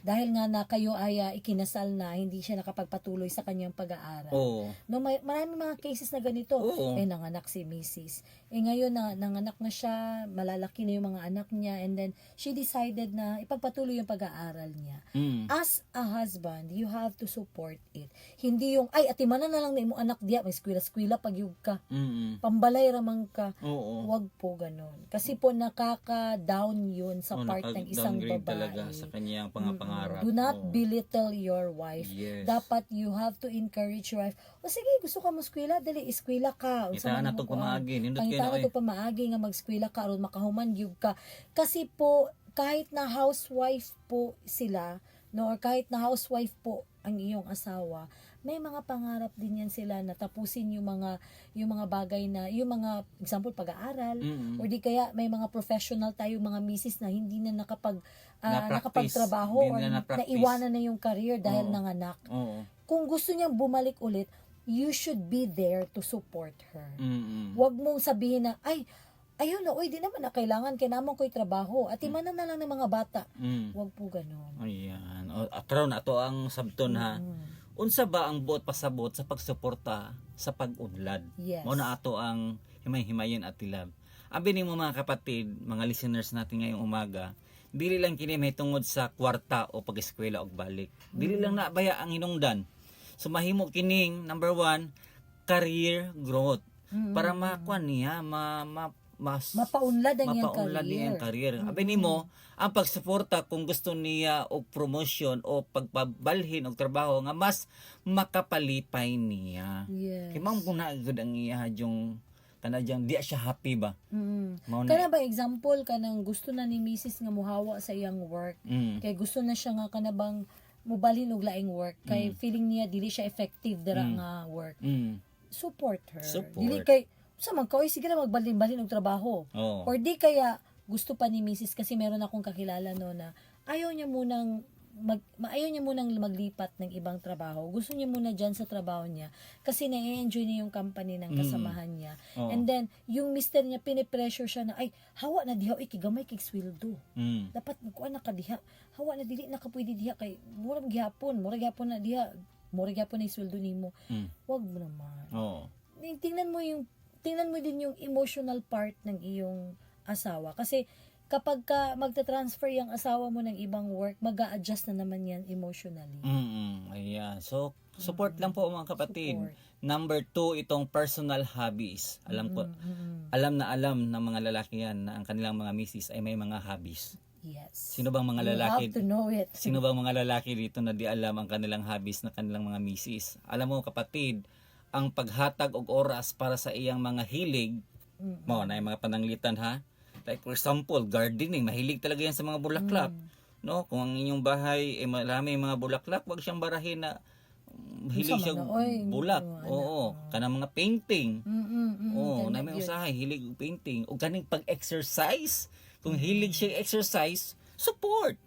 dahil nga na kayo ay ikinasal na, hindi siya nakapagpatuloy sa kanyang pag-aaral. Oo. No, maraming mga cases na ganito. Oo. Nanganak si Mrs. Ngayon na nanganak na siya, malalaki na yung mga anak niya, and then she decided na ipagpatuloy yung pag-aaral niya. As a husband, you have to support it. Hindi yung, ay, atimanan na lang na imong anak diya, may skwila-skwila pag yung ka. Pambalay ramang ka. Oo. Wag po ganun. Kasi po nakaka-down yun sa part ng isang Downgrade babae. talaga sa kanyang pangarap. Do not Oo. belittle your wife. Yes. Dapat you have to encourage your wife. O sige, gusto ka mo-skwela, dali, iskwela ka. Kita na itong pamaagi. Nindot kayo Kita na na itong pamaagi nga mag-skwela ka aron makahuman gyud ka. Kasi po, kahit na housewife po sila, no, or kahit na housewife po ang iyong asawa, may mga pangarap din yan sila na tapusin yung mga bagay na, yung mga, example, pag-aaral, or di kaya may mga professional tayo, mga misis na hindi na nakapagtrabaho, or Hindi na na-practice. naiwanan na yung career dahil Oo. nanganak. Oo. Kung gusto niyang bumalik ulit, you should be there to support her. Mm-mm. Huwag mong sabihin na, ay, ayun na, oy, di naman na kailangan, kailangan ko'y trabaho. At imanan na lang ng mga bata. Huwag po ganun. Ayan. O, karon ato ang sabton ha. Unsa ba ang buot pasabot sa pagsuporta sa pag-unlad? Yes. Mao na ato ang himay-himayon at tilab. Abi nimo mga kapatid, mga listeners natin ngayong umaga, dili lang kini may tungod sa kwarta o pag-eskwela og balik. Dili lang na baya ang hinungdan. So mahimo kining number 1, career growth. Para makuan niya, Mapaunlad ang iyang mapaunlad niya ang career. career. Abi nimo, ang pagsuporta kung gusto niya og promotion o pagpabalhin og trabaho nga mas makapalipay niya. Yes. Kay ma'am kung naagod ang iya yung kanadyang di siya happy ba? Mao Kana ba example kanang gusto na ni Mrs. nga muhawa sa iyang work. Kay gusto na siya nga kanabang mubalhin og laing work kay feeling niya dili siya effective dira nga work. Support her. Support. Dili kay sa man ka, sige na magbalhin-balhin og trabaho. Oo. Or di kaya gusto pa ni Mrs. kasi meron akong kakilala no na ayaw niya munang maglipat ng ibang trabaho. Gusto niya muna dyan sa trabaho niya kasi na-enjoy niya yung company ng kasamahan niya. Oo. And then, yung mister niya, pinipressure siya na, ay, hawa na diha, ikigamay kay sweldo. Dapat magkuha na ka diha. Hawa na dili na ka pwede diha kay murag gyapon na diha. Murag gyapon na yung sweldo nimo. Wag mo naman. Oo. Tingnan mo din yung emotional part ng iyong asawa. Kasi kapag ka magta-transfer yung asawa mo ng ibang work, mag-a-adjust na naman yan emotionally. Ayan. So, support lang po mga kapatid. Support. Number 2, itong personal hobbies. Alam ng mga lalaki yan na ang kanilang mga misis ay may mga hobbies. Yes. Sino bang mga lalaki? You have to know it. Sino bang mga lalaki dito na di alam ang kanilang hobbies na kanilang mga misis? Alam mo kapatid, ang paghatag og oras para sa iyang mga hilig, mo na yung mga pananglitan ha. Like for example, gardening, mahilig talaga yan sa mga bulaklak. No, kung ang inyong bahay ay marami mga bulaklak, wag siyang barahin na hilig siya bulak. Oo, kanang mga painting. Oo, na may usahay hilig og painting o kaning pag-exercise. Kung hilig siya exercise, support.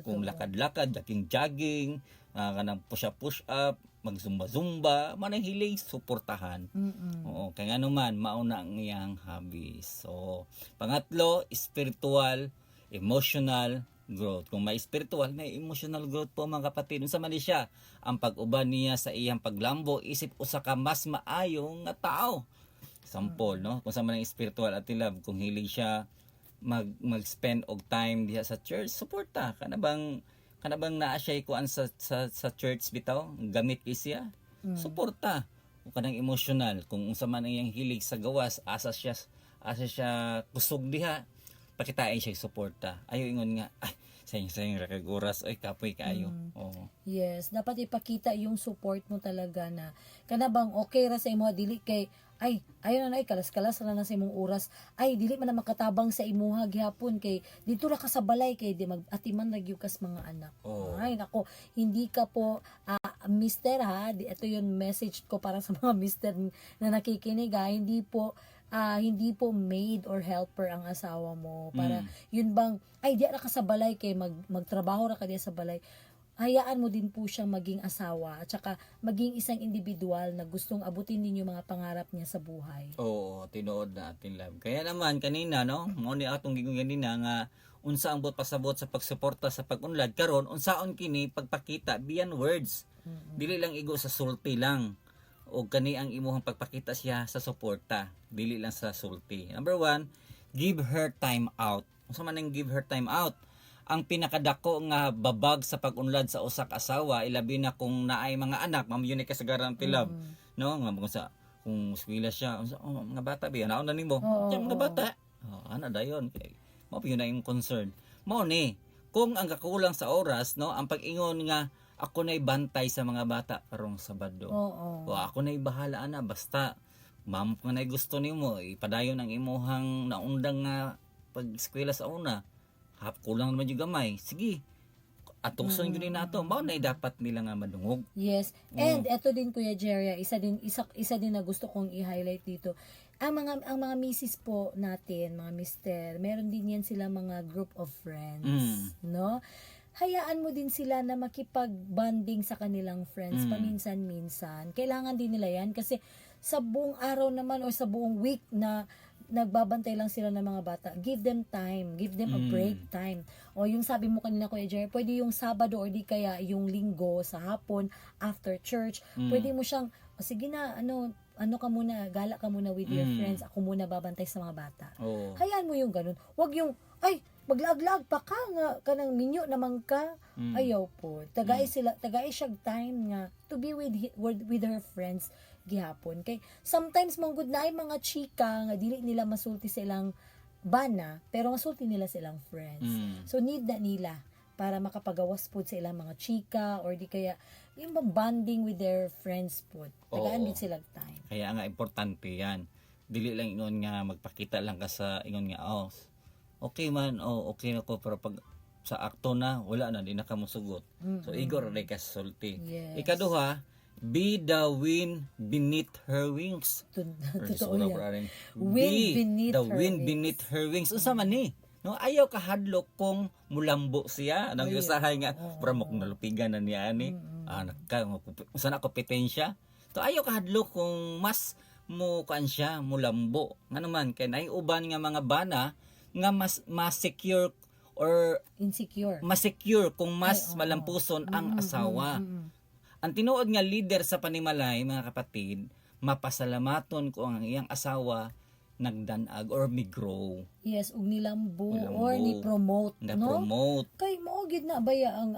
Kung lakad-lakad, jogging, kanang push up, magzumba-zumba, manang hilig, suportahan. Oo, kaya nga naman, mauna ang iyang hobbies. So, pangatlo, spiritual, emotional growth. Kung may spiritual, may emotional growth po mga kapatid. Unsa man ni siya, ang pag-uban niya sa iyang paglambo, isip usa ka mas maayo nga tao. Example, no? Kung sa man ang spiritual at love, kung hilig siya mag-spend og time diha sa church, suporta. Kanabang naa siya kuan sa church bitaw, gamit kay siya. Suporta. O kanang emotional, kung unsa man ang iyang hilig sa gawas, asa siya kusog diha, pakitain siya suporta. Ayo ingon nga, ay, sayang ra kay oras, ay kapoy kaayo. Oo. Yes, dapat ipakita yung support mo talaga na kanabang okay ra sa imo dili kay ay ayon na kalas-kalas ra na sa imong oras ay dili man na makatabang sa imuha gihapon kay dito ra ka sa balay kay di mag-atiman ra gyud kas mga anak. Ay nako, hindi ka po mister ha, ito yung message ko para sa mga mister na nakikinig ha, hindi po maid or helper ang asawa mo para yun bang ay di ra ka sa balay kay magtrabaho ra ka diya sa balay. Hayaan mo din po siyang maging asawa at saka maging isang individual na gustong abutin ninyo mga pangarap niya sa buhay. Oo, tinuod natin love. Kaya naman kanina no, mo ni atong gigon ganina nga unsa ang buot pasabot sa pagsuporta sa pag-unlad karon unsaon kini pagpakita beyond words. Dili lang igo sa sulti lang. O kani ang imuhang pagpakita siya sa suporta, dili lang sa sulti. Number 1, give her time out. Unsa man ang give her time out? Ang pinakadako nga babag sa pag-unlad sa usak asawa, ilabi na kung naay mga anak, ma'am yun ay kasagaran tilab. No, nga kung eskwela siya, mga bata ba, naon na nimo? Mga bata. Ana dayon kay mao yun na yung concern. Mao ni, kung ang kakulang sa oras, no, ang pag-ingon nga ako na'y bantay sa mga bata karong Sabado. O ako na'y bahala na basta ma'am nga na'y gusto nimo ipadayon ang imuhang naundang nga pag-eskwela sa una. Kulang naman yung gamay. Sige. Atuson yun nato. Mao na'y dapat nila nga madungog. Yes. And eto din Kuya Jerry, isa din na gusto kong i-highlight dito. Ang mga misis po natin, mga mister, meron din yan sila mga group of friends, no? Hayaan mo din sila na makipag-bonding sa kanilang friends paminsan-minsan. Kailangan din nila yan kasi sa buong araw naman o sa buong week na nagbabantay lang sila ng mga bata, give them time, give them a break time. O yung sabi mo kanina Kuya Jerry, pwede yung Sabado or di kaya yung Linggo sa hapon after church, pwede mo siyang, sige na, ano ka muna, gala ka muna with your friends, ako muna babantay sa mga bata. Hayaan mo yung ganun. Wag yung, ay, maglaag-laag pa ka nga kanang minyo naman ka. Ayaw po. Tagay siya time nga to be with her friends gihapon. Kay sometimes manggod na ay mga chika nga dili nila masulti sa ilang bana pero masulti nila sa ilang friends. So need na nila para makapagawas po sa ilang mga chika or di kaya yung bonding with their friends po. Tagaan din sila time. Kaya nga importante yan. Dili lang ingon nga magpakita lang ka sa ingon nga okay man, okay na ko, pero pag sa akto na, wala na, di na ka musugot. So, igor rin ka sulti. Yes. Ikaduha, be the wind beneath her wings. Totoo yan. Be the wind beneath her wings. Usa man ni? No, ayaw ka hadlok kung mulambo siya. Anong usahay nga, pramok nalupigan na niya ni. Sana kompetensya. So, ayaw ka hadlok kung mas mo kan siya, mulambo. Nga naman, kaya naiuban nga mga bana, nga mas secure or mas-secure kung mas malampuson ang asawa. Ang tinuod nga leader sa panimalay, mga kapatid, mapasalamaton ko ang iyang asawa nagdanag or migrow. Yes, ug nilambo or ni-promote, no? Promote. Kay mao gid na baya ang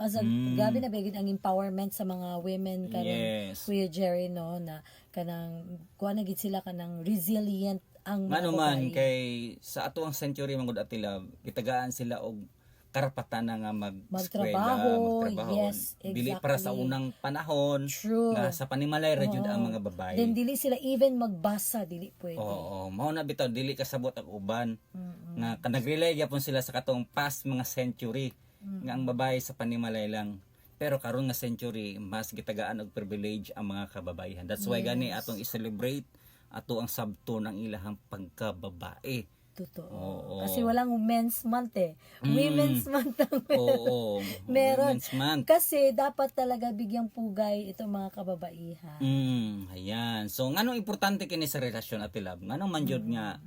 gabi na bagid ang empowerment sa mga women karon Kuya Jerry, no, na kanang kuha na gid sila kanang resilient ang mga man babae. kay sa ato ang century mangod atila gitagaan sila og karapatan na nga magtrabaho. Yes, exactly. Dili para sa unang panahon. True. Nga sa panimalay ra jud ang mga babae. Then dili sila even magbasa, dili pwede. Oo, mao na bitaw dili kasabot ang uban. Nga kanag-rely gyapon sila sa katong past mga century nga ang babae sa panimalay lang. Pero karon nga century mas gitagaan og privilege ang mga kababaihan. That's why gani atong i-celebrate ato ang sabton ang ilahang pagkababae. Totoo. Kasi walang men's month Women's month ang meron. Women's month. Kasi dapat talaga bigyang pugay itong mga kababaihan. Ayan. So, nganong importante kini sa relasyon at love? Nganong man jud nga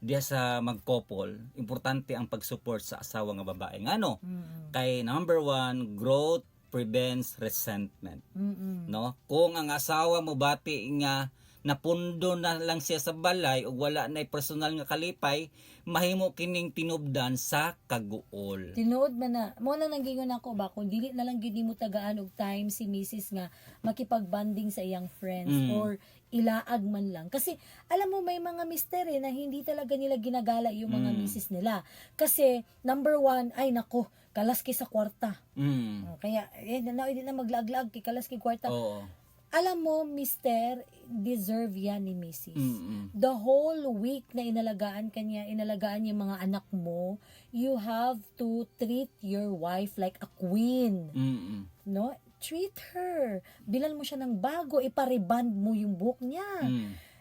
diya sa magkopol, importante ang pag-support sa asawa nga babae. Ngano? Kay number 1, growth prevents resentment. No? Kung ang asawa mo bati nga napundo na lang siya sa balay ug wala nay personal nga kalipay, mahimo kining tinubdan sa kaguol. Tinuod man na. Mo na nanggingon ako ba kung dili na lang gid mo tagaan og time si Mrs. nga makipag-bonding sa iyang friends or ilaag man lang. Kasi alam mo may mga mister na hindi talaga nila ginagala yung mga misis nila. Kasi number 1, ay nako, kalaski sa kwarta. Kaya na maglaag-laag kay kalaski kwarta. Alam mo, mister, deserve yan ni Mrs. The whole week na inalagaan yung mga anak mo, you have to treat your wife like a queen. No? Treat her. Bilan mo siya ng bago, ipariband mo yung buhok niya.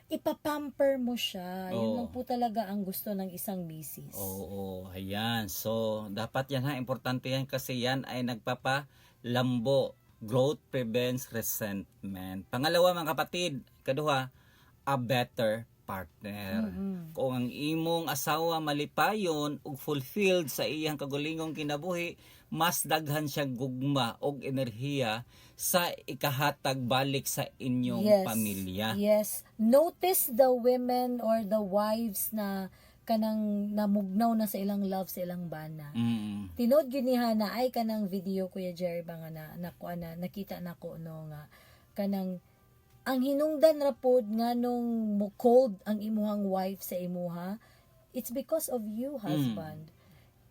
Ipapamper mo siya. Yun lang po talaga ang gusto ng isang misis. Oo, ayan. So, dapat yan ha, importante yan kasi yan ay nagpapalambo. Growth prevents resentment. Pangalawa mga kapatid, kaduha, a better partner. Kung ang imong asawa malipayon ug fulfilled sa iyang kagulingong kinabuhi, mas daghan siya gugma og enerhiya sa ikahatag balik sa inyong pamilya. Yes. Notice the women or the wives na kanang namugnaw na sa ilang love sa ilang bana. Tinod gyud ni Hana ay kanang video Kuya Jerry ba nga nakita nako no nga kanang ang hinungdan ra pod nga nung mo cold ang imuhang wife sa imuha, it's because of you, husband.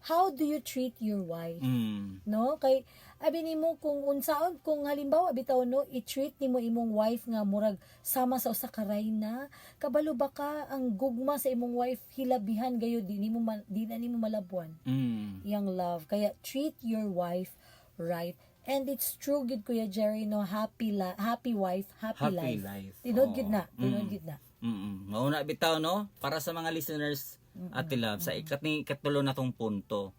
How do you treat your wife? No? Kay abi nimo kung unsaon kung halimbawa bitaw no i-treat nimo imong wife nga murag sama sa usa ka rayna, kabalo ba ka ang gugma sa imong wife hilabihan gayud di na nimo malabwan. Yang love. Kaya treat your wife right. And it's true gid Kuya Jerry no happy wife, happy life. Tinod gid na. Mauna bitaw no para sa mga listeners Ate Love, sa ikatulo na tong punto.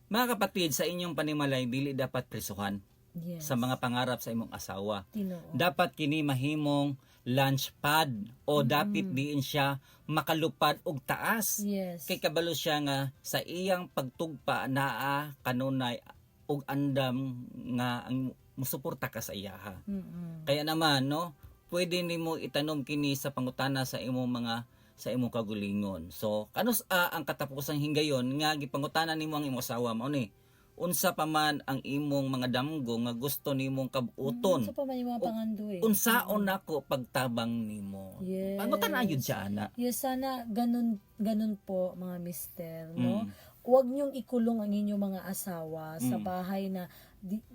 Mga kapatid, sa inyong panimalay, dili dapat prisuhan sa mga pangarap sa imong asawa. Tinoo. Dapat kini mahimong lunch pad o dapit diin siya makalupad og taas. Yes. Kay kabalo siya nga sa iyang pagtugpa naa kanunay og andam nga ang musuporta ka sa iyaha. Kaya naman no, pwede nimo itanom kini sa pangutana sa imong kagulingon. So, kanus ang katapusang hinggayon nga gipangutanan nimo ang imong asawa mao ni unsa pa man ang imong mga damgo nga gusto nimong kabuton. Unsa pa man yung mga pangandoy. Unsaon nako pagtabang nimo. Yes. Pangutan ayud siya ana. Yes, sana ganun po mga mister, no? Huwag niyong ikulong ang inyong mga asawa sa bahay na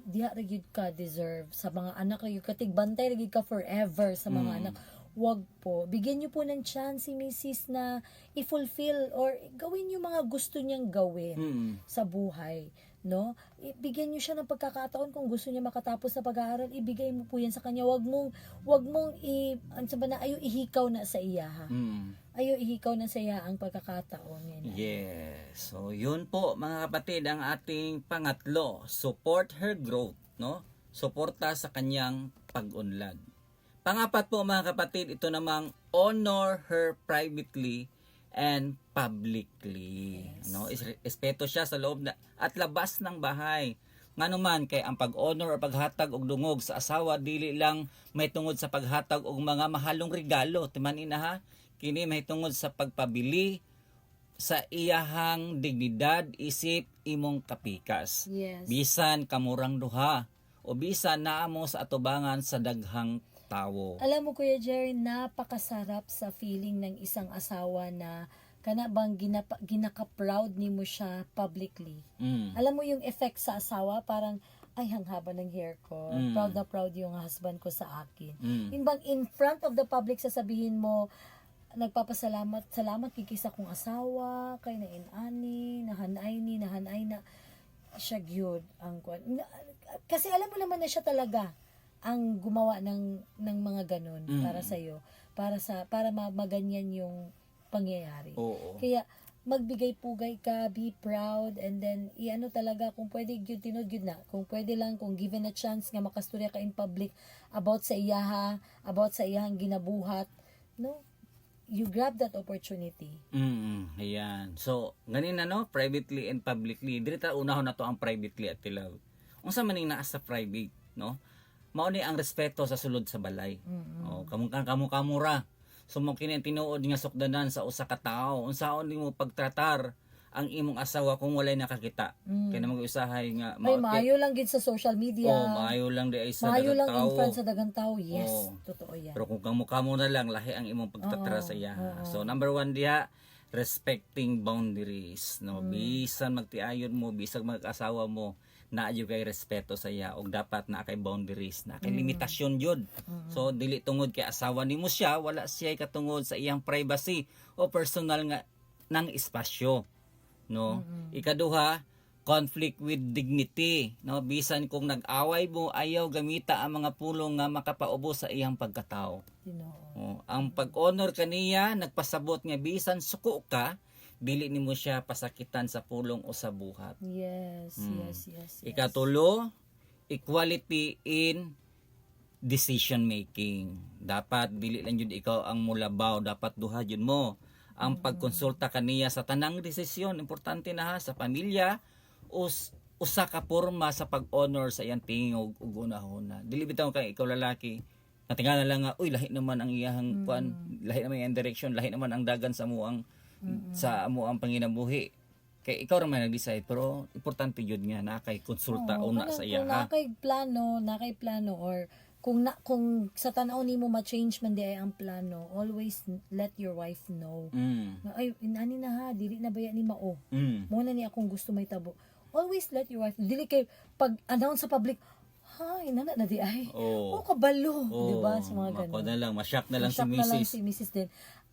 diha ra gyud ka deserve sa mga anak gyud ka tigbantay ra gyud ka forever sa mga anak. Wag po. Bigyan niyo po ng chance si Mrs. na i-fulfill or gawin yung mga gusto niyang gawin sa buhay. No? Bigyan niyo siya ng pagkakataon kung gusto niya makatapos sa pag-aaral, ibigay mo po yan sa kanya. Wag mong ayaw ihikaw na sa iya ha. Ayaw ihikaw na sa iya ang pagkakataon yan. Yes. So, yun po mga kapatid ang ating pangatlo. Support her growth, no? Suporta sa kanyang pag-unlad. Pangapat po mga kapatid, ito namang honor her privately and publicly. Yes. No, respeto siya sa loob na at labas ng bahay. Nganuman kay ang pag-honor o paghatag og dungog sa asawa dili lang may tungod sa paghatag og mga mahalong regalo, timan ina ha. Kini may tungod sa pagpabili sa iyahang dignidad, isip, imong kapikas. Yes. Bisan kamurang duha o bisan naa mo sa atubangan sa daghang tawo. Alam mo Kuya Jerry, napakasarap sa feeling ng isang asawa na kana bang ginaka-proud nimo siya publicly. Alam mo yung effect sa asawa, parang ay ang haba ng hair ko. Proud na proud yung husband ko sa akin. Yung bang in front of the public sasabihin mo, salamat kikisa kong asawa, kay na inani, nahanay na siya gyud ang kasi alam mo naman na siya talaga ang gumawa ng mga ganun para sa iyo, para maganyan yung pangyayari. Oo. Kaya magbigay pugay ka, be proud, and then iano talaga kung pwede gyud tinod gyud na. Kung pwede lang, kung given a chance nga makastorya ka in public about sa iyahang ginabuhat, no? You grab that opportunity. Ayan. So, ganina no, privately and publicly. Dito unahon na to ang privately at tilaw. Unsa man ning naa sa private, no? Mao ni ang respeto sa sulod sa balay. Kamura. So mo kini tinuod nga sukdanan sa usa ka tawo. Unsaon nimo pagtratar ang imong asawa kung walay nakakita. Kaya namang usahay nga Ay, maayo lang gid sa social media. maayo lang di ay sa Maayo lang daghang in front tawo. sa daghang tao. Yes, totoo yan. Pero kung kamukha na lang lahi ang imong pagtatara sa iya. So number 1 diha, respecting boundaries, no? Bisan magtiayon mo, bisag mag-asawa mo, naayo kay respeto sa iya og dapat na kay boundaries, na kay limitasyon jud. So dili tungod kay asawa nimo siya, wala siya katungod sa iyang privacy o personal nga nang espasyo, no? Ikaduha, conflict with dignity, no? Bisan kung nag-away mo, ayaw gamita ang mga pulong nga makapaubos sa iyang pagkatao. Ang pag-honor kaniya nagpasabot nga bisan suko ka, dili nimo siya pasakitan sa pulong o sa buhat. Yes. Ikatulo, equality in decision making. Dapat dili lang jud ikaw ang mulabaw, dapat duha jud mo ang pagkonsulta kaniya sa tanang desisyon. Importante na ha sa pamilya, usa ka porma sa pag-honor sa iyang tingog ug unahuna. Dili bitaw kay ikaw lalaki natinga na lang nga, uy lahi naman ang iyahang kuan, lahi naman ang direction, lahi naman ang dagan sa amuang sa amuang panginabuhi. Kay ikaw ra man nag-decide, pero importante jud nga na kay konsulta una sa iya ha. Kung nakay plano or kung sa tanaw nimo ma-change man di ay ang plano, always let your wife know. Na, ay inani na ha, dili na baya ni mao. Mo na ni akong gusto may tabo. Always let your wife, dili kay pag announce sa public, hay nana na di ay. Oh, kabalo, di ba? Sa mga ganun. Ako na lang, masyak na lang si Masyak na lang Mrs. si Mrs. din.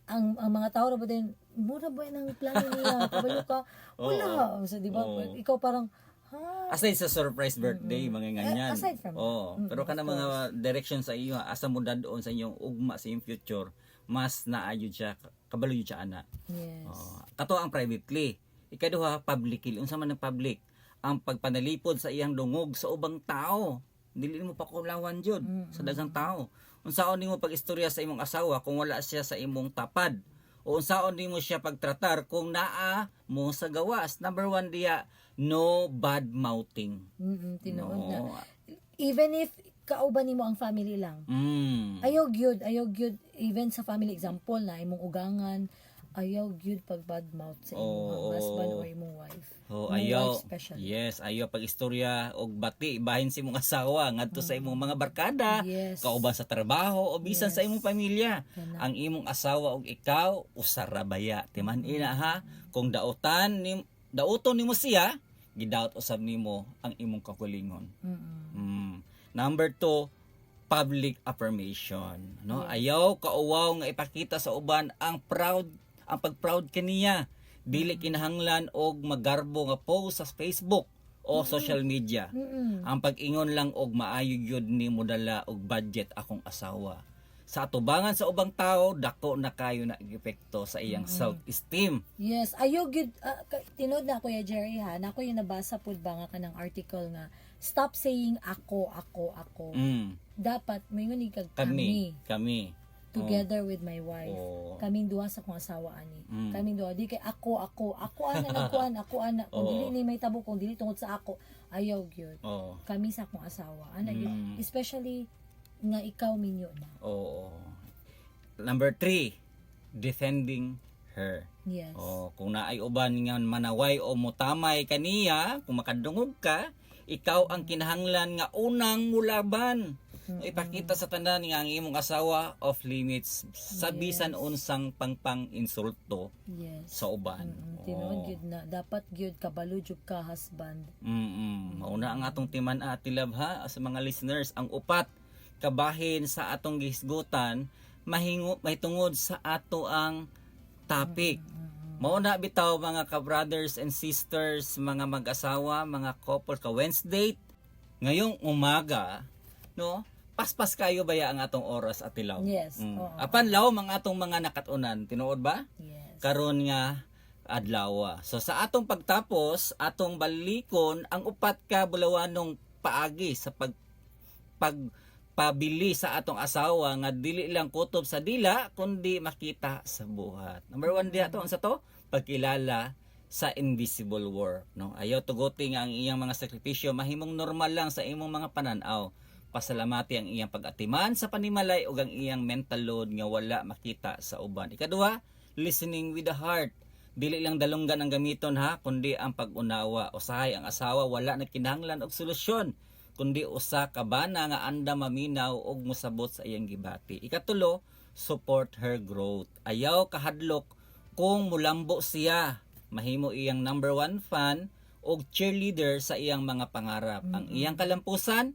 Ang mga tao na ba din, mura ba ng plano niya? Kabalo ka? Wala. So, di ba? Ikaw parang, ha? Aside sa surprise birthday, mga ganyan. Aside from that. Pero kana mga direction sa iyo, asa mo dadoon sa inyong ugma sa iyong future, mas naayod siya, kabalo yun siya ana. Yes. Kato ang privately. Ikaduha, publicly. Unsa man ang public? Ang pagpanalipod sa iyang dungog sa ubang tao. Dili mo pa kulawan jud sa daghang tao. Unsaon nimo pag-istorya sa imong asawa kung wala siya sa imong tapad? O unsaon nimo siya pagtratar kung naa mo sa gawas? Number 1 diya, no bad mouthing. Tinuod na. Even if kauban nimo ang family lang. Ayaw gyud even sa family example na imong ugangan, ayaw gyud pag bad mouth sa imong husband or imong wife. Ayaw. Wife especially. Yes, ayaw pag-istorya og bati bahin sa imong asawa ngadto sa imong mga barkada, Yes. kauban sa trabaho o bisan sa imong pamilya. Kana. Ang imong asawa og ikaw usarabaya. Timan ina ha, kung dauton nimo siya, gidaot usab nimo ang imong kakulingon. Number 2, public affirmation, no? Ayaw kauwaw nga ipakita sa uban ang pag-proud kaniya. Dili kinahanglan og magarbo nga post sa Facebook o social media. Ang pag-ingon lang og maayo gyud ni modala og budget akong asawa. Sa atubangan sa ubang tao, dako na kayo na epekto sa iyang self-esteem. Yes, ayaw gyud tinod na Kuya Jerry ha, na ako yung nabasa pud ba nga kanang article nga stop saying ako. Dapat may ni kag kami together with my wife. Kaming duha sa kong asawa ani. Kaming duha di kay ako ana nagkuan ako ana. Kung dili ni may tabo, kung dili tungod sa ako, ayaw gyud. Kami sa akong asawa. Ana gyud, especially nga ikaw minyo na. Number 3, defending her. Yes. Kung naay uban nga manaway o mutamay kaniya, kung makadungog ka, ikaw ang kinahanglan nga unang mulaban. Ipakita sa tanan nga ang imong asawa off limits sa bisan unsang pangpang insulto sa uban. Tinuod gyud na dapat gyud kabalo jud ka husband. Mauna ang atong timan Ate Love ha sa mga listeners, ang upat kabahin sa atong gihisgutan mahitungod sa ato ang topic. Mauna bitaw mga ka-brothers and sisters, mga mag-asawa, mga couple ka Wednesday ngayong umaga, no? Paspas kayo baya ang atong oras Ate Law? Yes. Apan law mga atong mga nakatunan, tinuod ba? Yes. Karon nga adlaw. So sa atong pagtapos, atong balikon ang upat ka bulawanong paagi sa pagpabili sa atong asawa nga dili lang kutob sa dila kundi makita sa buhat. Number 1 diha to, unsa to? Pagkilala sa invisible work, no? Ayaw tuguti nga ang iyang mga sakripisyo mahimong normal lang sa imong mga pananaw. Pasalamati ang iyang pag-atiman sa panimalay ug ang iyang mental load nga wala makita sa uban. Ikaduha, listening with the heart. Dili lang dalunggan ang gamiton ha, kundi ang pag-unawa. Usahay ang asawa wala na kinahanglan og solusyon, kundi usa ka bana nga anda maminaw og mosabot sa iyang gibati. Ikatulo, support her growth. Ayaw kahadlok kung mulambo siya. Mahimo iyang number 1 fan og cheerleader sa iyang mga pangarap. Ang iyang kalampusan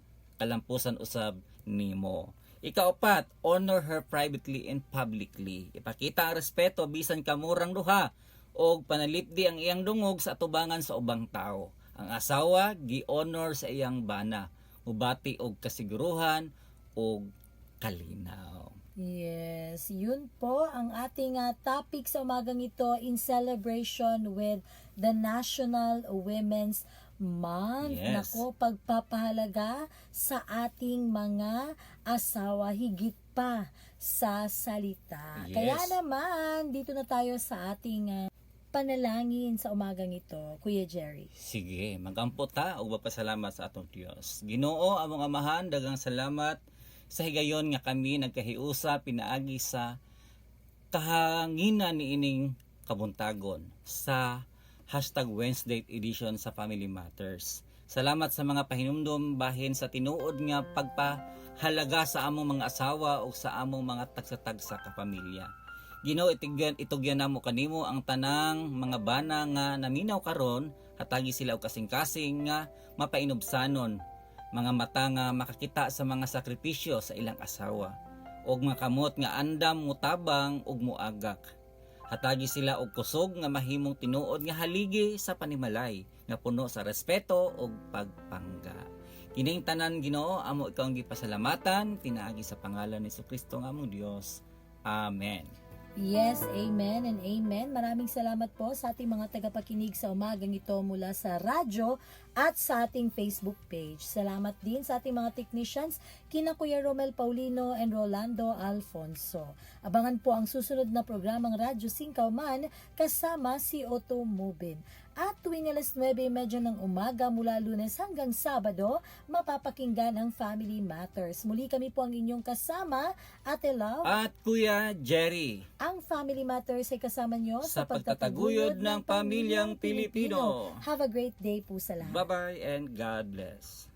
usab nimo. Ikaapat, honor her privately and publicly. Ipakita ang respeto bisan ka murang duha og panalipdi ang iyang dungog sa atubangan sa ubang tao. Ang asawa gi-honor sa iyang bana, mubati og kasiguruhan og kalinaw. Yes, yun po ang ating topic sa umagang ito in celebration with the National Women's Month. Yes. Nako, pagpapahalaga sa ating mga asawa higit pa sa salita. Yes. Kaya naman, dito na tayo sa ating panalangin sa umagang ito, Kuya Jerry. Sige, magampo ta ug magpasalamat sa atong Dios. Ginoo, among amahan, daghang salamat sa higayon nga kami nagkahiusa pinaagi sa kahanginan ni ining kabuntagon sa #Wednesday edition sa Family Matters. Salamat sa mga pahinumdom bahin sa tinuod nga pagpahalaga sa among mga asawa o sa among mga tagsa-tagsa ka pamilya. Ginoo, itugyan namo kanimo ang tanang mga bana nga naminaw karon, hatagi sila og kasing-kasing nga mapainubsanon, mga mata nga makakita sa mga sakripisyo sa ilang asawa, og mga kamot nga andam mutabang ug muagak. Hatagi sila og kusog nga mahimong tinuod nga haligi sa panimalay nga puno sa respeto ug pagpangga. Kining tanan, Ginoo, amo ikaw ang gipasalamatan pinaagi sa pangalan ni Jesucristo nga among Dios. Amen. Yes, amen and amen. Maraming salamat po sa ating mga tagapakinig sa umagang ito mula sa radyo at sa ating Facebook page. Salamat din sa ating mga technicians, kina Kuya Romel Paulino and Rolando Alfonso. Abangan po ang susunod na programang Radyo Singkauman kasama si Otto Mubin. At tuwing alas 9:30 ng umaga mula Lunes hanggang Sabado, mapapakinggan ang Family Matters. Muli kami po ang inyong kasama, Ate Love. At Kuya Jerry, Ang Family Matters ay kasama nyo sa pagtataguyod ng pamilyang Pilipino. Have a great day po sa lahat. Bye-bye and God bless.